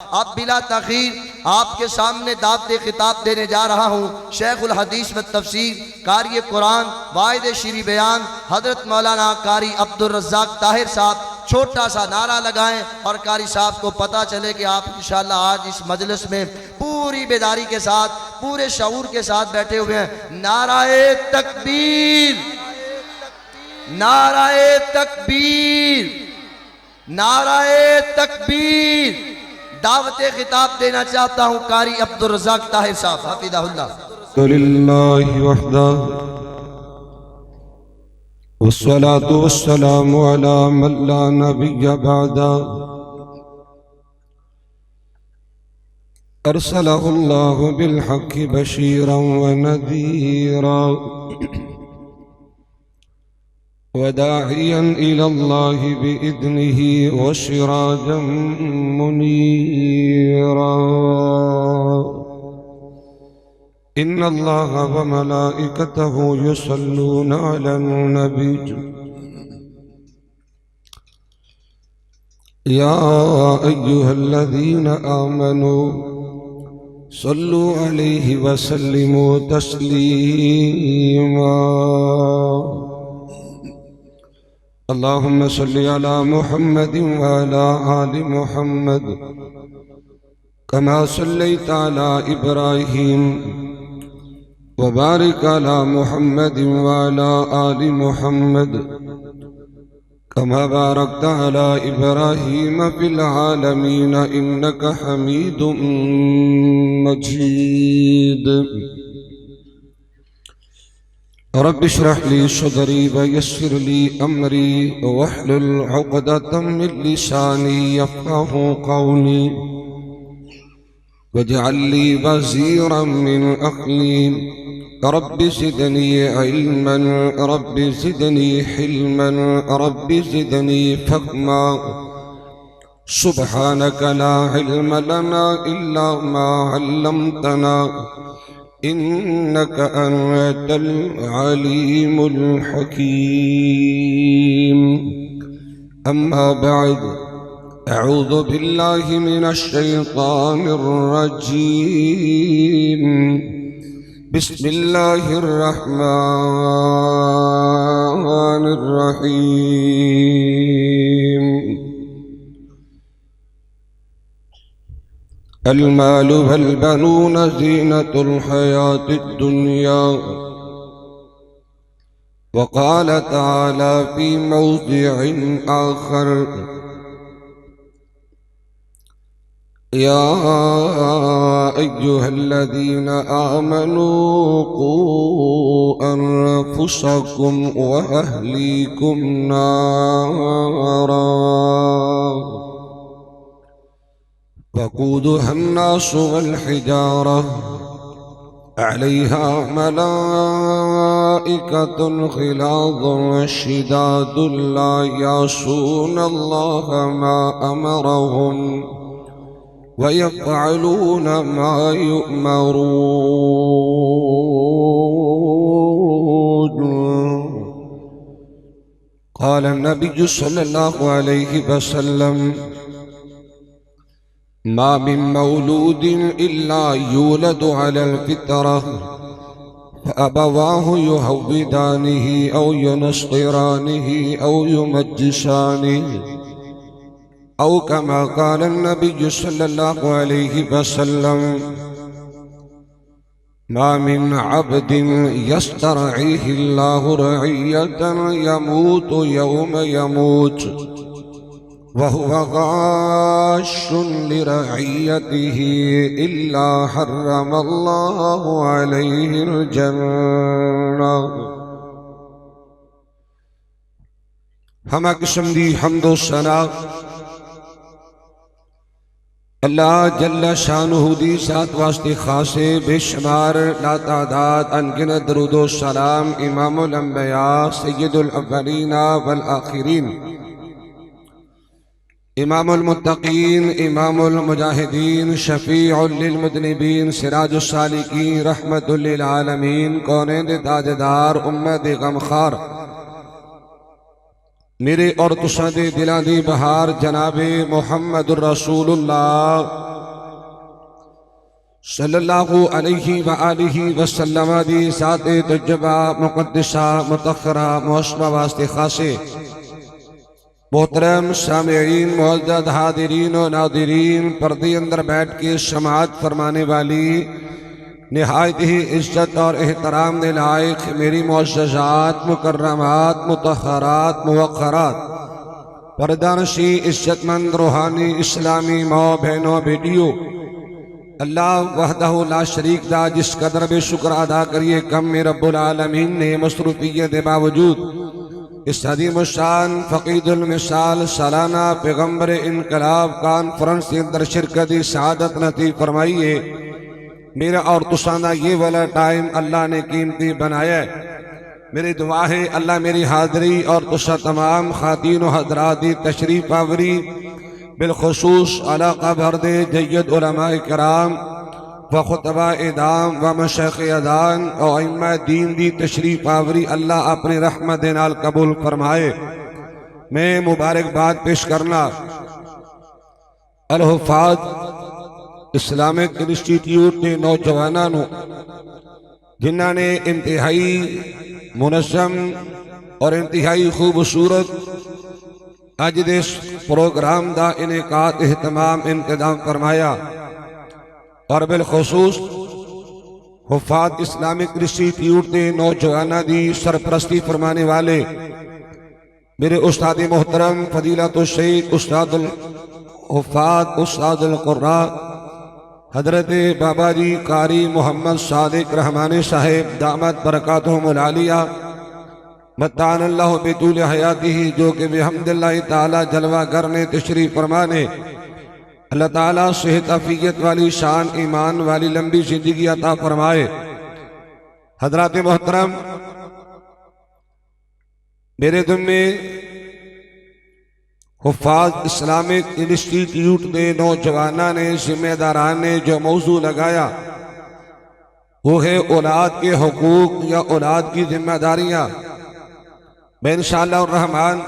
اب بلا تاخیر آپ کے سامنے دعوت خطاب دینے جا رہا ہوں شیخ الحدیث و تفسیر قاری قرآن واحد شیریں بیان حضرت مولانا قاری عبدالرزاق طاہر صاحب چھوٹا سا نعرہ لگائیں اور قاری صاحب کو پتہ چلے کہ آپ انشاءاللہ آج اس مجلس میں پوری بیداری کے ساتھ پورے شعور کے ساتھ بیٹھے ہوئے ہیں۔ نعرہ تکبیر، نعرہ تکبیر، نعرہ تکبیر۔ دعوت خطاب دینا چاہتا ہوں قاری عبدالرزاق طاہر صاحب حفظہ اللہ۔ للہ وحدہ والصلاة والسلام على من لا نبي بعده أرسله الله بالحق بشيرا ونذيرا وداعيا إلى الله بإذنه وسراجا منيرا إن الله وملائكته يصلون على النبي يا أيها الذين آمنوا صلوا عليه وسلموا تسليما اللهم صل على محمد وعلى آل محمد كما صليت على إبراهيم وبارك على محمد وعلى آل محمد كما باركت على إبراهيم في العالمين إنك حميد مجيد رب اشرح لي صدري ويسر لي أمري واحلل عقدة من لساني يفقهوا قولي واجعل لي وزيرا من أهلي رب زدني علما رب زدني حلما رب زدني فهما سبحانك لا علم لنا إلا ما علمتنا إنك أنت العليم الحكيم أما بعد أعوذ بالله من الشيطان الرجيم بسم الله الرحمن الرحيم المال والبنون زينة الحياة الدنيا وقال تعالى في موضع آخر يا أيها الذين آمنوا قوا أنفسكم وأهليكم نارا وقودها الناس والحجارة عليها ملائكة غلاظ شداد لا يعصون الله ما أمرهم ويفعلون ما يؤمرون قال النبي صلى الله عليه وسلم ما من مولود إلا يولد على الفطرة فأبواه يهودانه أو ينصرانه أو يمجسانه أو كما قال النبي صلى الله عليه وسلم ما من عبد يسترعيه الله رعية يموت يوم يموت وهو غاش لرعيته إلا حرم الله عليه الجنة ہمہ قسم دی حمد و ثنا اللہ جل شانہ دی ذات واسطے خاصے بے شمار لا تعداد انگنت درود و سلام امام الانبیاء سید الاولین والآخرین امام المتقین امام المجاہدین شفیع للمذنبین سراج السالکین رحمت للعالمین کونین تاجدار امت غمخار میرے اور تساں دے دلاں دی بہار جناب محمد الرسول اللہ صلی اللہ علیہ وآلہ وسلم دی ذات تجبہ مقدسہ متخرہ معصمہ واسطے خاصے محترم سامعین معزز حاضرین و ناظرین پردے اندر بیٹھ کے سماعت فرمانے والی نہایت ہی عزت اور احترام دے لائق میری معززات مکرمات مطہرات موقرات پردہ نشی عزت مند روحانی اسلامی ماں بہنوں بیٹیوں، اللہ وحدہ لا شریک دا جس قدر بے شکر ادا کریے کم میں رب العالمین نے مصروفیت دے باوجود اس عظیم الشان فقید المثال سالانہ پیغمبر انقلاب کانفرنس کے اندر شرکت سعادت نصیب فرمائیے۔ میرا اور تسانا یہ والا ٹائم اللہ نے قیمتی بنایا ہے۔ میری دعا ہے اللہ میری حاضری اور تسا تمام خواتین و حضرات دی تشریف آوری بالخصوص علاقہ بھر دے جید علماء کرام و خطبہ ادام و مشیخ اذان و ائمہ دین دی تشریف آوری اللہ اپنی رحمت نال قبول فرمائے۔ میں مبارکباد پیش کرنا الحفاظ اسلامک انسٹیٹیوٹ کے نوجوانوں جنہوں نے انتہائی منظم اور انتہائی خوبصورت اج دے پروگرام دا انعقاد اہتمام انتظام فرمایا، اور بالخصوص حفاظ اسلامک انسٹیٹیوٹ کے نوجوانوں دی سرپرستی فرمانے والے میرے استاد محترم فضیلت الشیخ استاد الحفاظ استاد القراء حضرت بابا جی قاری محمد صادق رحمانی صاحب دامت برکاتہم العالیہ متعان اللہ بطول حیاتہ، جو کہ بحمد اللہ تعالی جلوہ کرنے تشریف فرمانے، اللہ تعالیٰ صحت عافیت والی شان ایمان والی لمبی زندگی عطا فرمائے۔ حضرات محترم، میرے دن میں حفاظ اسلامک انسٹیٹیوٹ دے نوجوانوں نے ذمہ داران نے جو موضوع لگایا وہ ہے اولاد کے حقوق یا اولاد کی ذمہ داریاں۔ میں انشاءاللہ الرحمن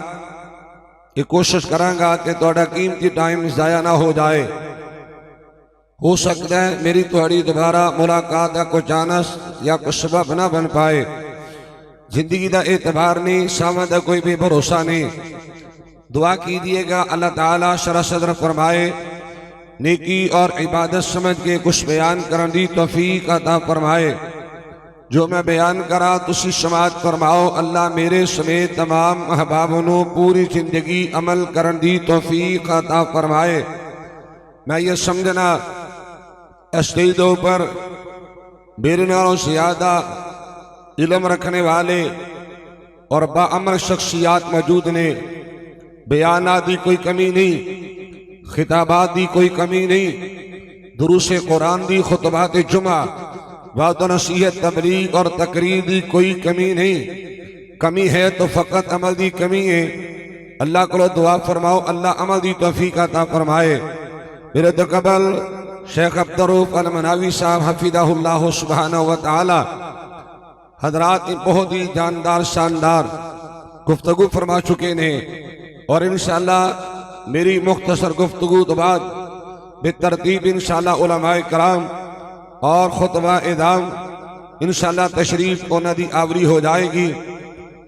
یہ کوشش کروں گا کہ تھوڑا قیمتی ٹائم ضائع نہ ہو جائے۔ ہو سکتا ہے میری تھوڑی دوبارہ ملاقات کا کوئی چانس یا کوئی سبب نہ بن پائے، زندگی دا اعتبار نہیں، سامنے دا کوئی بھی بھروسہ نہیں۔ دعا کیجئے گا اللہ تعالیٰ شرح صدر فرمائے، نیکی اور عبادت سمجھ کے کچھ بیان کرن دی توفیق عطا فرمائے۔ جو میں بیان کرا تسی سماعت فرماؤ، اللہ میرے سمیت تمام احبابوں پوری زندگی عمل کرن دی توفیق عطا فرمائے۔ میں یہ سمجھنا اسٹیجوں پر میرے نالوں زیادہ علم رکھنے والے اور باعمر شخصیات موجود نے، بیانات دی کوئی کمی نہیں، خطابات دی کوئی کمی نہیں، دروس قرآن دی خطبات جمعہ وعظ و نصیحت تبلیغ اور تقریر دی کوئی کمی نہیں۔ کمی ہے تو فقط عمل دی کمی ہے۔ اللہ کو دعا فرماؤ اللہ عمل دی توفیق عطا فرمائے۔ میرے تو قبل شیخ عبدالرؤف المناوی صاحب حفظہ اللہ سبحانہ وتعالی حضرات بہت ہی جاندار شاندار گفتگو فرما چکے ہیں، اور انشاءاللہ میری مختصر گفتگو تو بعد بترتیب انشاءاللہ علماء کرام اور خطبہ ادام انشاءاللہ تشریف کو ندی آوری ہو جائے گی،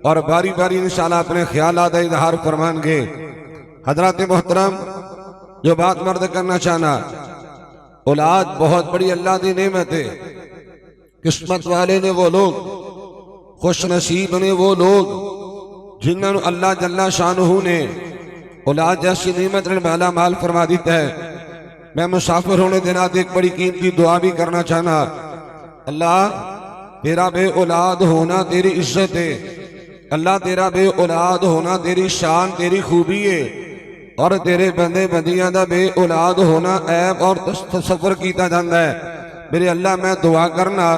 اور باری باری انشاءاللہ اپنے خیالات اظہار فرمان گے۔ حضرات محترم، جو بات مرد کرنا چاہنا، اولاد بہت بڑی اللہ دی نعمت ہے۔ قسمت والے نے وہ لوگ، خوش نصیب نے وہ لوگ جنہوں اللہ جل شانہ نے اولاد جیسی نعمت نے مالا مال فرما دیتا ہے۔ میں مسافر ہونے دنات ایک بڑی قیمتی دعا بھی کرنا چاہنا، اللہ تیرا بے اولاد ہونا تیری عزت ہے، اللہ تیرا بے اولاد ہونا تیری شان تیری خوبی ہے، اور تیرے بندے بندیاں دا بے اولاد ہونا عیب اور تصور کیتا جاندہ ہے۔ میرے اللہ میں دعا کرنا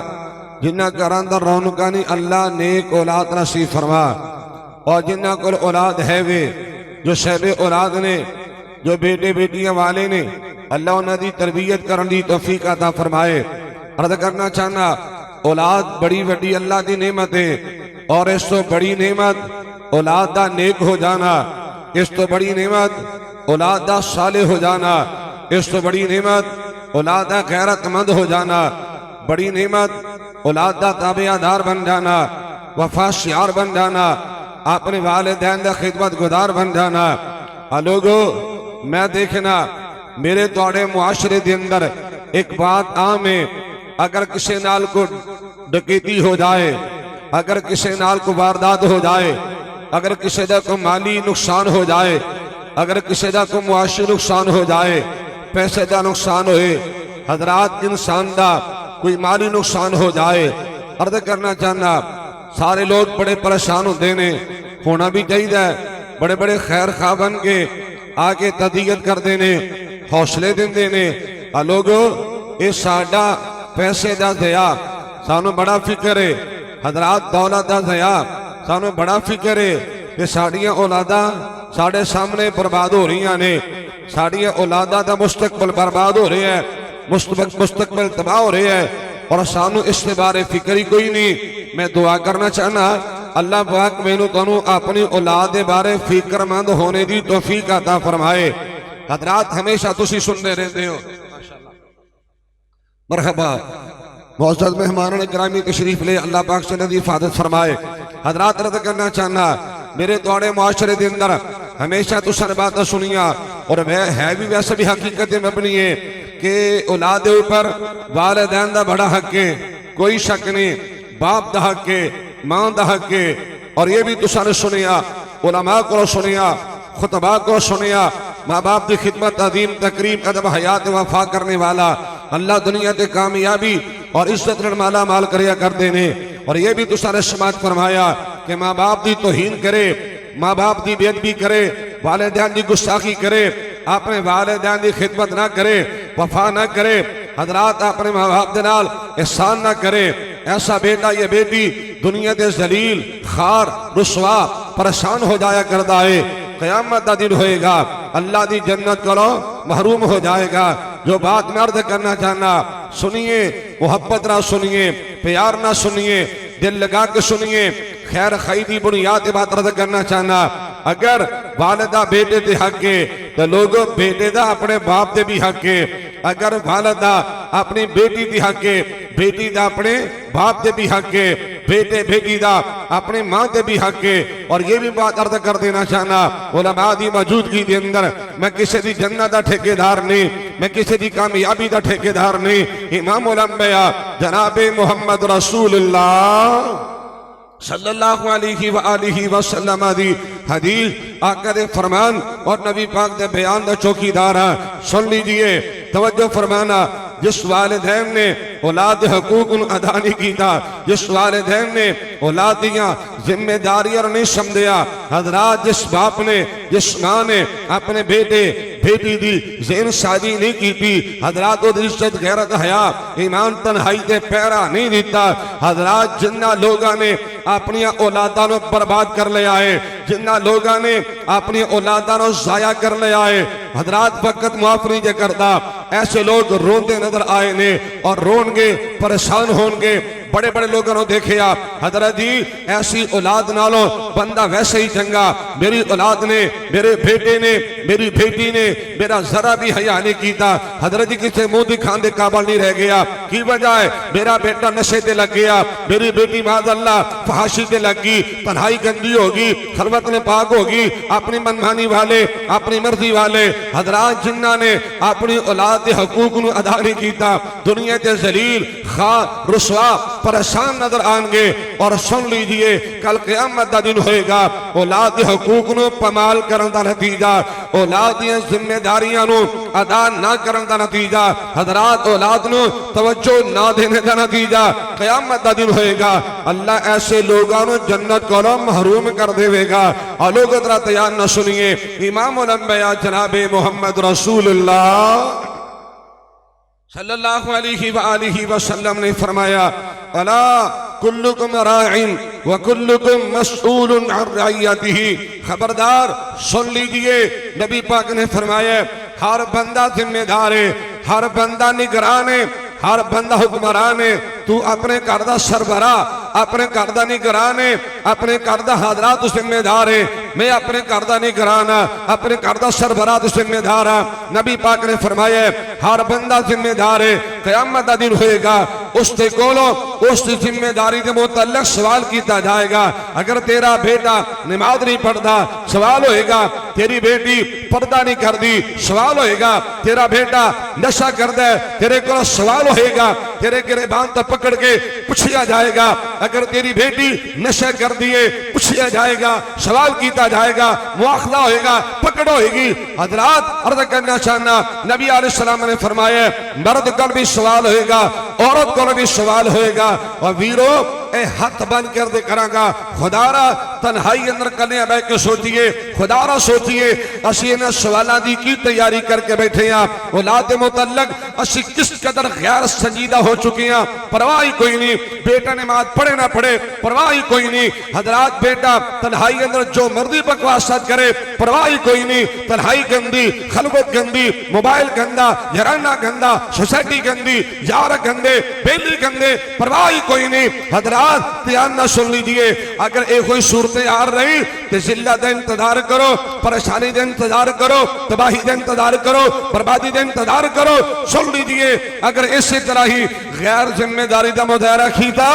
جنہ گھراں دا رونقانی اللہ نیک اولاد نصیب فرما، اور جنہ کو اولاد ہے وے جو صاحب اولاد نے، جو بیٹے بیٹیاں والے نے، اللہ انہاں دی تربیت کرن دی توفیق عطا فرمائے۔ عرض کرنا چاہنا اولاد بڑی بڑی اللہ دی نعمت ہے، اور اس تو بڑی نعمت اولاد دا نیک ہو جانا، اس تو بڑی نعمت اولاد دا صالح ہو جانا، اس تو بڑی نعمت اولاد دا غیرت مند ہو جانا، بڑی نعمت اولاد دا تابعہ دار بن جانا، وفا شعار بن جانا، اپنے والدین دا خدمت گزار بن جانا۔ لوگو میں دیکھنا میرے توڑے معاشرے دے اندر ایک بات عام ہے، اگر کسی نال کو ڈکیتی ہو جائے، اگر کسی نال کو واردات ہو جائے، اگر کسی دا کو مالی نقصان ہو جائے، اگر کسی دا کو معاشی نقصان ہو جائے، پیسے دا نقصان ہوئے، حضرات انسان دا کوئی مالی نقصان ہو جائے، عرض کرنا چاہنا سارے لوگ بڑے پریشان ہوتے ہیں، ہونا بھی چاہیے، بڑے بڑے خیر خواہ بن کے آگے تدیت کر دینے، حوصلے دن دینے۔ لوگو اے ساڈا پیسے دا ضیاء سانو بڑا فکر ہے، حضرات دولت دا ضیاء سانو بڑا فکر ہے کہ ساڑیاں اولاداں ساڑے سامنے برباد ہو رہی ہیں، ساڑیاں اولاداں دا مستقبل برباد ہو رہے ہیں، مستقبل تباہ ہو رہے ہیں، اور سانو اس کے بارے فکر ہی کوئی نہیں۔ میں دعا کرنا چاہنا اللہ پاک مینوں تانوں اپنی اولاد دے بارے فکر مند ہونے دی توفیق عطا فرمائے۔ حضرات ہمیشہ تسی سننے رہتے ہو، مرحبا معزز مہمانان گرامی تشریف لے، اللہ پاک سے ندی حفاظت فرمائے۔ حضرات رد کرنا چاہنا میرے دوڑے معاشرے دے اندر ہمیشہ تسن باتیں سنیا، اور ہے بھی ویسے بھی حقیقت مبنی ہے کہ اولاد دے اوپر والدین دا بڑا حق ہے، کوئی شک نہیں، باپ دا حق ہے، ماں دا حق ہے، اور یہ بھی تسن سنیا، علماء کو سنیا، خطباء کو سنیا، ماں باپ دی خدمت عظیم تکریم ادب حیات وفا کرنے والا اللہ دنیا تے کامیابی اور عزت مالا مال کریا کرتے ہیں۔ اور یہ بھی تسن سماعت فرمایا کہ ماں باپ دی توہین کرے، ماں باپ دی بے ادبی کرے، والدین دی گستاخی کرے، اپنے والدین دی خدمت نہ کرے، وفا نہ کرے، حضرات اپنے ماں باپ دے نال احسان نہ کرے، ایسا بیٹا یہ بیٹی دنیا دے ذلیل خار رسوا پریشان ہو جایا کرتا ہے، قیامت دا دن ہوئے گا، اللہ دی جنت کرو محروم ہو جائے گا۔ جو بات میں عرض کرنا چاہنا سنیے، محبت نہ سنیے، پیار نہ سنیے، دل لگا کے سنیے، خیر خیدی بنیاد بات عرض کرنا چاہنا اگر والدہ بیٹے دے حق ہے تو لوگوں بیٹے دا اپنے باپ دے بھی حق ہے، اگر والدہ اپنی بیٹی دی حق ہے، بیٹی دا اپنے باپ دے بھی حق ہے، بیٹے بیٹی دا اپنے ماں دے بھی حق ہے۔ اور یہ بھی بات عرض کر دینا چاہنا علماء دی موجودگی دے اندر میں کسی دی جنت دا ٹھیکیدار نہیں، میں کسی دی کامیابی دا ٹھیکیدار نہیں، امام الانبیاء جناب محمد رسول اللہ صلی اللہ علیہ وآلہ وسلم دی حدیث آقا دے فرمان اور نبی پاک دے بیان دا چوکی دارا سن لیجئے، توجہ فرمانا۔ جس والدین نے اولاد حقوق ادا نہیں کیتا، جس والدین نے اولاد دیاں ذمہ داریاں نہیں سمجھیا، حضرات جس باپ نے جس ماں نے اپنے بیٹے بیٹی دی ذہن شادی نہیں کیتی، حضرات وہ عزت غیرت حیا ایمان تنہائی تے پیرا نہیں دیتا، حضرات جنہ لوگاں نے اپنی اولاداں نو برباد کر لیا ہے، جنہ لوگاں نے اپنی اولاداں نو ضائع کر لیا ہے، حضرات وقت معاف نہیں جے کرتا، ایسے لوگ روندے نظر آئے نے اور رون گے پریشان ہون گے۔ بڑے بڑے لوگوں نے دیکھیا حضرت جی ایسی اولاد نالو بندہ ویسے ہی چنگا، میری اولاد نے میرے بیٹے نے میری بیٹی نے میرا ذرا بھی حیا نہیں کیتا، حضرت جی کسے منہ دکھان دے قابل نہیں رہ گیا، کی وجہ ہے میرا بیٹا نشے تے لگ گیا، میری بیٹی معاذ اللہ فحاشی تے لگ گئی، تنہائی گندی ہوگی، خلوت میں پاک ہوگی، اپنی منمانی والے اپنی مرضی والے۔ حضرات جنہ نے اپنی اولاد دے حقوق نو ادا نہیں کیتا دنیا تے ذلیل خار رسوا پریشان نظر آن گے۔ اور سن لیجئے کل قیامت دا دن ہوئے گا، اولاد دے حقوق نو پامال کرن دا نتیجہ، اولاد دیاں ذمہ داریاں نو ادا نہ کرن دا نتیجہ، حضرات اولاد نو توجہ نہ دینے دا نتیجہ قیامت دا دن ہوئے گا، اللہ ایسے لوگاں نو جنت کو محروم کر دے گا۔ اور لوگ ذرا تیار نہ سنیے، امام الانبیاء جناب محمد رسول اللہ صلی اللہ علیہ وآلہ وسلم نے فرمایا الا کلکم راعٍ وکلکم مسئول عن رعیتہ، خبردار سن لیجئے، نبی پاک نے فرمایا ہر بندہ ذمہ دار ہے، ہر بندہ نگران ہے، ہر بندہ حکمران ہے، تو اپنے گھر دا سربراہ، اپنے گھر دا نگران ہے، اپنے گھر دا حضرات ذمہ دار ہے۔ میں اپنے گھر دا نگران ہاں، اپنے گھر دا سربراہ ذمہ دار ہاں۔ نبی پاک نے فرمایا ہر بندہ ذمہ دار ہے، قیامت دا دن ہوئے گا اس تے کولو اس ذمہ داری کے متعلق سوال کیتا جائے گا۔ اگر تیرا بیٹا نماز نہیں پڑھتا سوال ہوئے گا، تیری بیٹی پردہ نہیں کر دی سوال ہوئے گا، تیرا بیٹا نشہ کردا ہے تیرے کو سوال ہوئے گا، تیرے گریبان تو پکڑ کے پوچھیا جائے گا۔ اگر تیری بیٹی نشہ کر دیے پوچھیا جائے گا، سوال کیتا جائے گا، مواخذہ ہوئے گا، پکڑ ہوئے گی۔ حضرات عرض کرنا چاہنا، نبی علیہ السلام نے فرمایا مرد کو بھی سوال ہوئے گا، عورت کو بھی سوال ہوئے گا۔ اور ویرو اے ہاتھ بند کر دے کراں گا، خدا را تنہائی اندر کنے بیٹھ کے سوچئے، خدا را سوچئے اسی انہاں سوالاں دی کی تیاری کر کے بیٹھے ہیں۔ اولاد متعلق اسی کس قدر غیر سنجیدہ ہو چکے ہیں، پرواہ کوئی نہیں، بیٹا نماز پڑھے نہ پڑھے پرواہ کوئی نہیں۔ حضرات بیٹا تنہائی اندر جو مرضی بکواسات کرے پرواہ کوئی نہیں، تنہائی گندی، خلوت گندی، موبائل گندا، گھرانہ گندا، سوسائٹی گندی، یار گندے، بیلی گندے، پرواہ کوئی نہیں۔ حضرات دھیان نہ سن لیجئے، اگر ایک کوئی صورتیں آ رہی تو ذلت دے انتظار کرو، پریشانی دے انتظار کرو، تباہی دے انتظار کرو، بربادی دے انتظار کرو۔ سن لیجئے اگر اسی طرح ہی غیر ذمہ داری دا مظاہرہ کیتا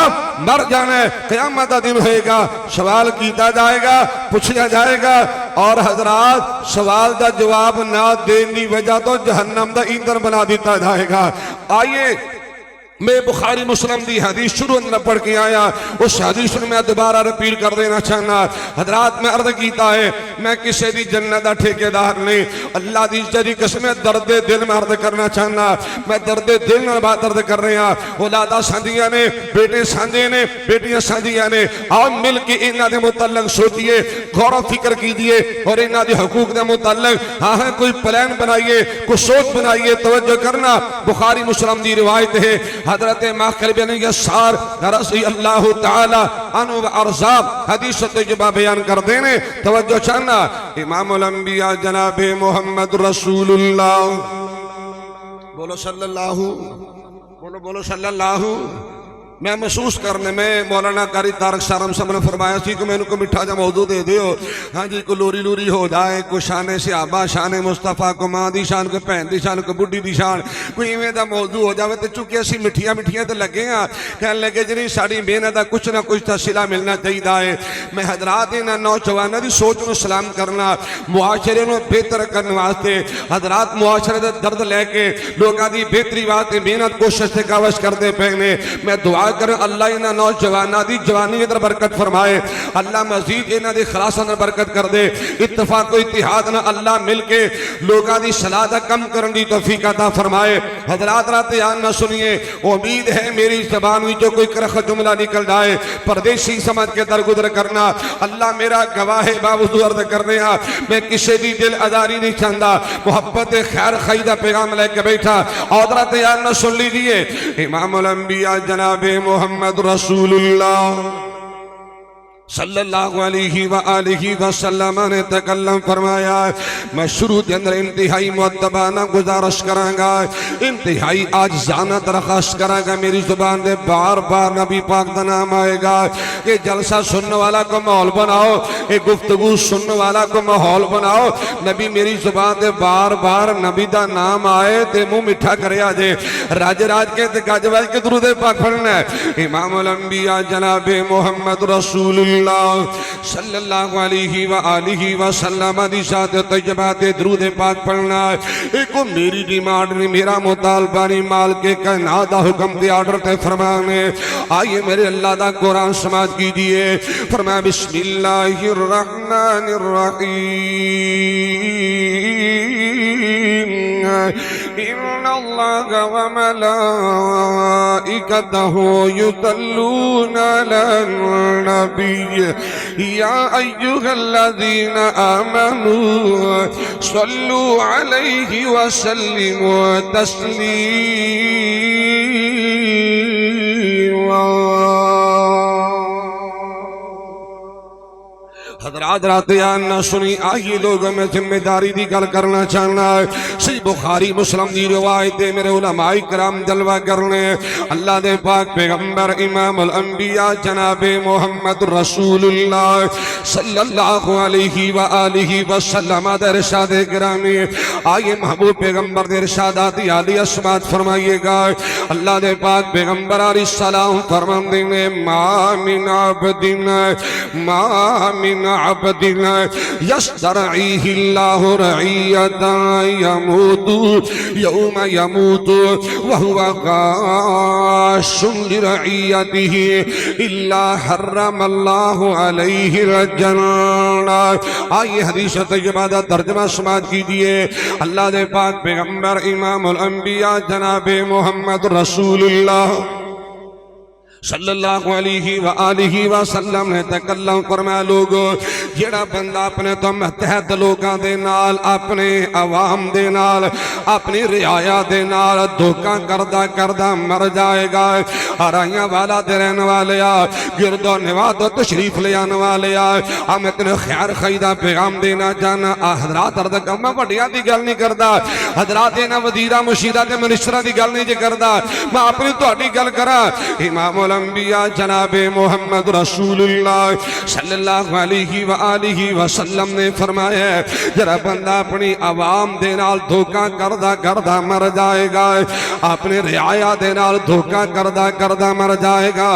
مر جانا ہے، قیامت دا دن ہوئے گا، سوال کیتا جائے گا، پوچھا جائے گا، اور حضرات سوال دا جواب نہ دین دی وجہ تو جہنم دا ایندھن بنا دیتا جائے گا۔ آئیے میں بخاری مسلم دی حدیث شروع اندر پڑھ کے آیا، اس حدیث میں دوبارہ رپیٹ کر دینا چاہنا۔ حضرات میں عرض کیتا ہے میں کسی دی جنت دا ٹھیکیدار نہیں، اللہ دی جدی قسم درد دل میں عرض کرنا چاہنا، میں درد دل میں بات عرض کر رہے ہیں۔ اولادہ سانجیاں نے، بیٹے سانجے نے، بیٹیاں سانجیاں نے، آؤ مل کے انہاں دے متعلق سوچئے، غور و فکر کیجئے اور انہاں دے حقوق دے متعلق ہاں کوئی پلان بنائیے، کوئی سوچ بنائیے۔ توجہ کرنا، بخاری مسلم دی روایت ہے، حضرت ماخل بن یسار رضی اللہ تعالی عنہ و ارضاب حدیث تجربہ بیان کر دینے۔ توجہ چاہنا، امام الانبیاء جناب محمد رسول اللہ، بولو صلی اللہ، بولو صلی اللہ۔ میں محسوس کرنے میں مولانا قاری طارق شارم صاحب نے فرمایا سی کہ میں ان کو مٹھا جا موضوع دے دیو، ہاں جی کو لوری لوری ہو جائے، کوئی شان صحابہ، شان مصطفیٰ، کو ماں دی شان، کو پہن دی شان، کو بڑھی دی شان، کوئی ایویں دا موضوع ہو جاوے تو چونکہ اسی مٹھیاں مٹھیاں تے لگے ہیں، کہنے لگے جنہی ساڑی محنت دا کچھ نہ کچھ تحصیلہ ملنا چاہیے ہے۔ میں حضرات انہاں نوجوانہ دی سوچ میں سلام کرنا، معاشرے میں بہتر کرنے واسطے، حضرات معاشرے دا درد لے کے لوگاں دی بہتری واسطے محنت کوشش سے کاوش کر دے پہنے۔ میں دعا کریں اللہ انہاں نوجوانہ دی جوانی اندر برکت فرمائے، اللہ مزید انہاں دی خلاص اندر برکت کر دے، اتفاق و اتحاد نہ اللہ مل کے لوگاں دی صلاح دا کم کرن دی توفیق عطا فرمائے۔ حضرات رات یان نہ سنیے، امید ہے میری زبان میں جو کوئی کرخ جملہ نکل جائے پردیسی سمجھ کے درگزر کرنا، اللہ میرا گواہ ہے باوجود عرض کرنے ہاں میں کسی بھی دل ازاری نہیں چاہتا، محبت خیر خیدہ پیغام لے کے بیٹھا۔ اور رات یان نہ سن لیجئے، امام الانبیاء جناب محمد رسول اللہ صلی اللہ علیہ وآلہ وسلم نے تکلم فرمایا، میں شروع کے اندر انتہائی مؤدبانہ گزارش کروں گا، انتہائی آجزانہ درخواست کروں گا، میری زبان دے بار بار نبی پاک دا نام آئے گا۔ یہ جلسہ سننے والا کو ماحول بناؤ، یہ گفتگو سننے والا کو ماحول بناؤ، نبی میری زبان دے بار بار نبی دا نام آئے تے منہ مٹھا کرے آجے، راج راج کے تے گاج باج کے درود پاک پڑھنا ہے۔ امام الانبیاء جناب محمد رسول اللہ صلی اللہ علیہ وآلہ وسلم دی ذات طیبہ تے درود پاک پڑھنا ہے۔ ایک میری ڈیمانڈ نہیں، میرا مطالبہ نہیں، مال کے کائنات دا حکم دے آرڈر تے فرمانے۔ آئیے میرے اللہ دا قرآن سماعت کیجئے، فرمایا بسم اللہ الرحمن الرحیم، ان اللہ وملائکتہ یصلون علی النبی یا ایہا الذین آمنوا صلوا علیہ وسلموا تسلیما۔ حضرات حضرات رات یان نہ سنی آئیے لوگوں میں ذمہ داری دی گل کرنا چاہنا ہے صحیح بخاری مسلم دی روایت ہے میرے علماء کرام جلوہ کرنے اللہ دے پاک پیغمبر امام الانبیاء جناب محمد رسول اللہ صلی اللہ علیہ وآلہ وسلم دے ارشاد گرامی آئیے محبوب پیغمبر دے ارشادات عالی اسمات فرمائیے گا اللہ دے پاک پیغمبر علیہ السلام فرمان دینے ما من عبد یسترعیہ اللہ رعیتا یموت یوم یموت وہو غاش لرعیته الا حرم اللہ علیہ الجنہ آئیے حدیث طیبہ دا ترجمہ سماعت کیجئے اللہ دے پاک پیغمبر امام الانبیاء جناب محمد رسول اللہ صلی اللہ علیہ وآلہ وسلم نے تکلم فرمایا لوگو جیڑا بندہ اپنے تو متحد لوگاں دے نال اپنے عوام دے نال اپنی رعایا دے نال دھوکہ کردہ مر جائے گا ہرائیاں والا دے رہنے والے گرد و نواد و تشریف لے آنے والے ہم اتنے خیر خیدہ پیغام دینا جانا حضرات اردکہ میں بڑیاں دی گل نہیں کردہ حضرات دینا وزیرہ مشیدہ دے منشرہ دی گل نہیں جے کردہ میں اپنی تو اٹی گل کرا امام الانبیاء جناب محمد رسول اللہ صلی اللہ علیہ وآلہ وسلم نے فرمایا جرا بندہ اپنی عوام دے نال دھوکہ کردہ مر جائے گا اپنے رعایا دے نال دھوکہ کردہ مر جائے گا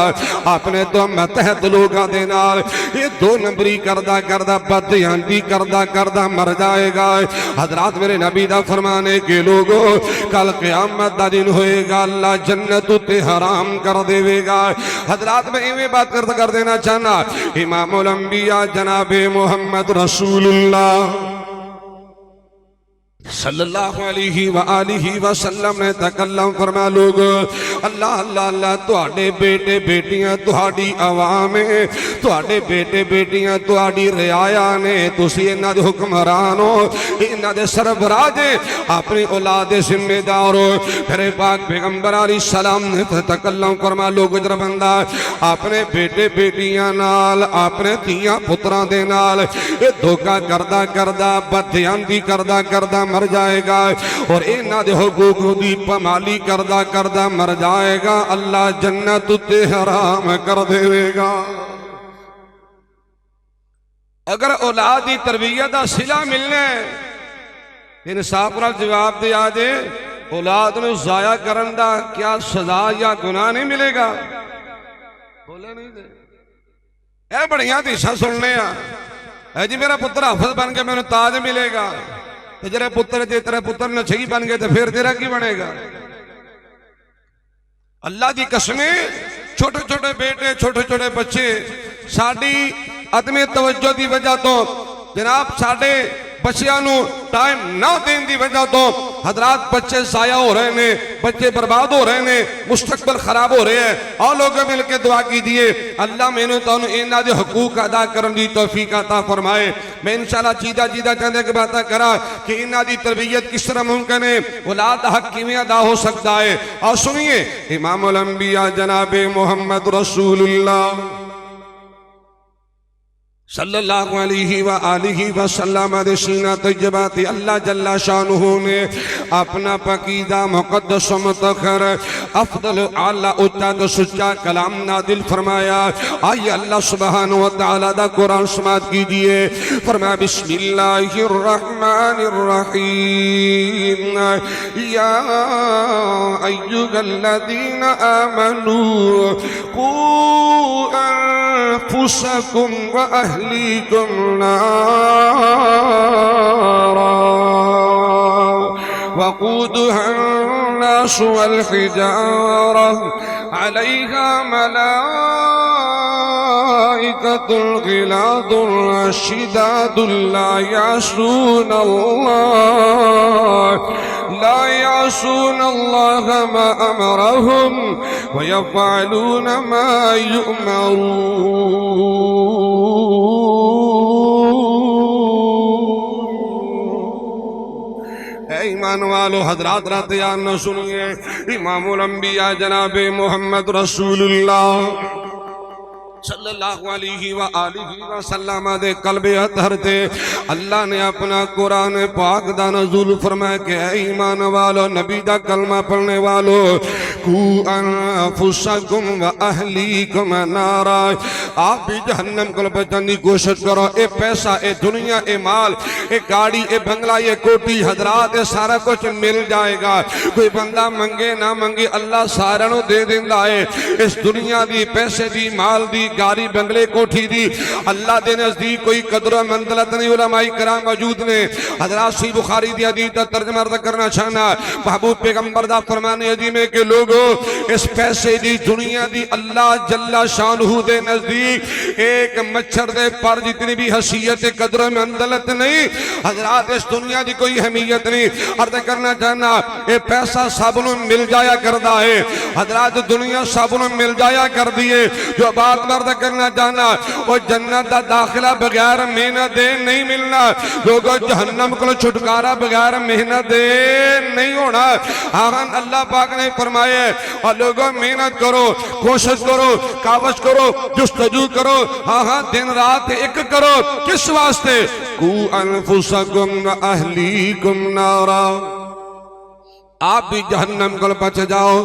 اپنے تو متحد لوگاں دے نال یہ دو نمبری کردہ بدیانتی کردہ مر جائے گا حضرات میرے نبی دا فرمانے کے لوگوں کل قیامت دا دن ہوئے گا اللہ جنت تے حرام کر دے گا حضرات میں ایویں بات کر دینا چاہنا امام الانبیاء جناب محمد رسول اللہ صلی اللہ علیہ وآلہ وسلم نے تکلم فرما لوگ اللہ اللہ اللہ تواڈے بیٹے بیٹیاں تواڈی عوام تواڈے بیٹے بیٹیاں تواڈی رعایا نے تسی انہاں دے حکمران ہو انہاں دے سربراہ اپنی اولاد دے ذمہ دار ہو پھر پاک پیغمبر علیہ السلام نے تکلم فرما لوگ جڑا بندہ اپنے بیٹے بیٹیاں نال اپنے تیاں پتراں دے نال یہ دھوکہ کردہ بدیانتی کردہ مر جائے گا اور انہاں دے حقوق دی پامالی کردہ مر جائے گا اللہ جنت تے حرام کر دے گا اگر اولاد دی تربیت دا صلہ ملنے انصاف نال جواب دے آجے اولاد نو ضائع کرن دا کیا سزا یا گناہ نہیں ملے گا بولے نہیں دے اے بڑیاں دیشاں سننے اے جی میرا پتر حافظ بن کے میں نے تاج ملے گا تیرے پتر نچھئی بن گئے تو پھر تیرا کی بنے گا اللہ دی قسمیں چھوٹے چھوٹے بیٹے چھوٹے چھوٹے بچے ساڑی عدم توجہ دی وجہ تو جناب ساڑے بچیاں نو ٹائم نہ دین دی وجہ تو حضرات بچے ضائع ہو رہے ہیں بچے برباد ہو رہے ہیں مستقبل خراب ہو رہے ہیں اور لوگ مل کے دعا کی دیئے اللہ میں نے تو انہاں دے حقوق ادا کرن دی توفیق عطا فرمائے میں انشاءاللہ چیدہ چاندے کے باتاں کرا کہ انہاں دی تربیت کس طرح ممکن ہے اولاد حق کیویں ادا ہو سکتا ہے اور سنیے امام الانبیاء جناب محمد رسول اللہ صلی اللہ علیہ وآلہ وسلم دے سینہ طیبات اللہ جل شانہ نے اپنا پاکیزہ مقدس و مطہر افضل اعلی اچھا سچا کلام نازل فرمایا آئیے اللہ سبحانہ وتعالی دا قرآن سماعت کیجئے فرمایا بسم اللہ الرحمن الرحیم یا ایھا الذین آمنوا قوا انفسکم واہلیکم نارا وقودها الناس والحجارة عليها ملائكة غلاظ شداد لا يعصون الله ما أمرهم ويفعلون ما يؤمرون ایمان والو حضرات رات یاد نہ سنیے امام الانبیاء جناب محمد رسول اللہ صلی اللہ علیہ وآلہ وسلم دے قلب اطہر تے اللہ نے اپنا قرآن پاک دا نزول فرمایا کہ اے ایمان والو نبی دا کلمہ پڑھنے والو قو انفسکم و اہلیکم نارا، آپ بھی جہنم کو بچنے کی کوشش کرو۔ اے پیسہ، اے دنیا، اے مال، اے گاڑی، اے بنگلہ، اے کوٹی، حضرات اے سارا کچھ مل جائے گا۔ کوئی بندہ منگے نہ منگے اللہ سارا نو دے دیندہ ہے۔ اس دنیا دی، پیسے دی، مال دی، گاڑی، بنگلے، کوٹھی دی اللہ دے نزدیک کوئی قدر و منزلت نہیں۔ علماء کرام موجود نے، حضرات صحیح بخاری دی حدیث دا ترجمہ عرض کرنا چاہنا، محبوب پیغمبر دا فرمان عظیم ہے کہ لوگوں اس پیسے دی، دنیا دی اللہ جل شانہ دے نزدیک ایک مچھر دے پر جتنی بھی حیثیت قدر و منزلت نہیں۔ حضرات اس دنیا دی کوئی اہمیت نہیں۔ عرض کرنا چاہنا اے پیسہ سب نو مل جایا کردا ہے، حضرات دنیا سب نو مل جایا کر دیے۔ جو بات مرد کرنا چاہنا وہ جنت دا داخلہ بغیر محنت دے نہیں ملنا، لوگوں جہنم کو چھٹکارا بغیر محنت دے نہیں ہونا۔ آہن اللہ پاک نے فرمائے اور لوگوں محنت کرو، کوشش کرو، کاوش کرو، جستجو کرو، ہاں دن رات ایک کرو۔ کس واسطے؟ قو انفسکم و اہلیکم نارا، آپ بھی جہنم کو بچ جاؤ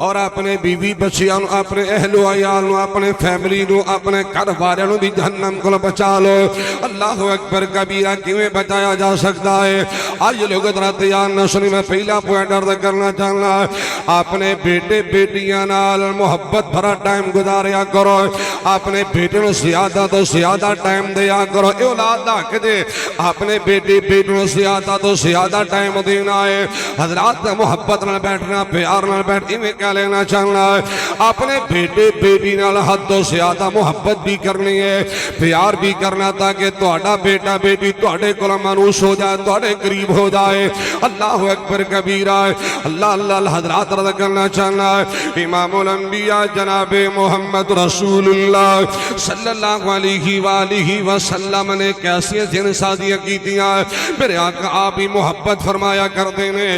اور اپنے بیوی بچیاں، اپنے اہل و عیال، اپنے فیملی نو، اپنے گھر والوں نو بھی جہنم کو بچا لو۔ اللہ اکبر کبیرہ کیویں بچایا جا سکتا ہے؟ آج لوگ ذرا تیار نہ سنی، میں پہلا پوائنٹ عرض کرنا چاہنا، اپنے بیٹے بیٹیاں نال محبت بھرا ٹائم گزاریا کرو، اپنے بیٹے نو زیادہ تو زیادہ ٹائم دیا کرو۔ اے اولاد دا حق دے، اپنے بیٹے بیٹوں نو زیادہ تو زیادہ ٹائم دینا ہے۔ حضرات محبت نال بیٹھنا، پیار نال بیٹھ ایویں کیا لینا چاہنا ہے، اپنے بیٹے بیٹی نال حد تو زیادہ محبت بھی کرنی ہے، پیار بھی کرنا، تاکہ تہاڈا بیٹا بیٹی تہاڈے کول مانوس ہو جائے، تہاڈے قریب ہو جائے۔ اللہ اکبر کبیرہ، اللہ اللہ۔ حضرات عرض کرنا چاہنا ہے، امام الانبیاء جناب محمد رسول اللہ صلی اللہ علیہ وآلہ وسلم نے کیسی جن سازیاں کی دیا۔ میرے آقا آپ ہی محبت فرمایا کر دینے،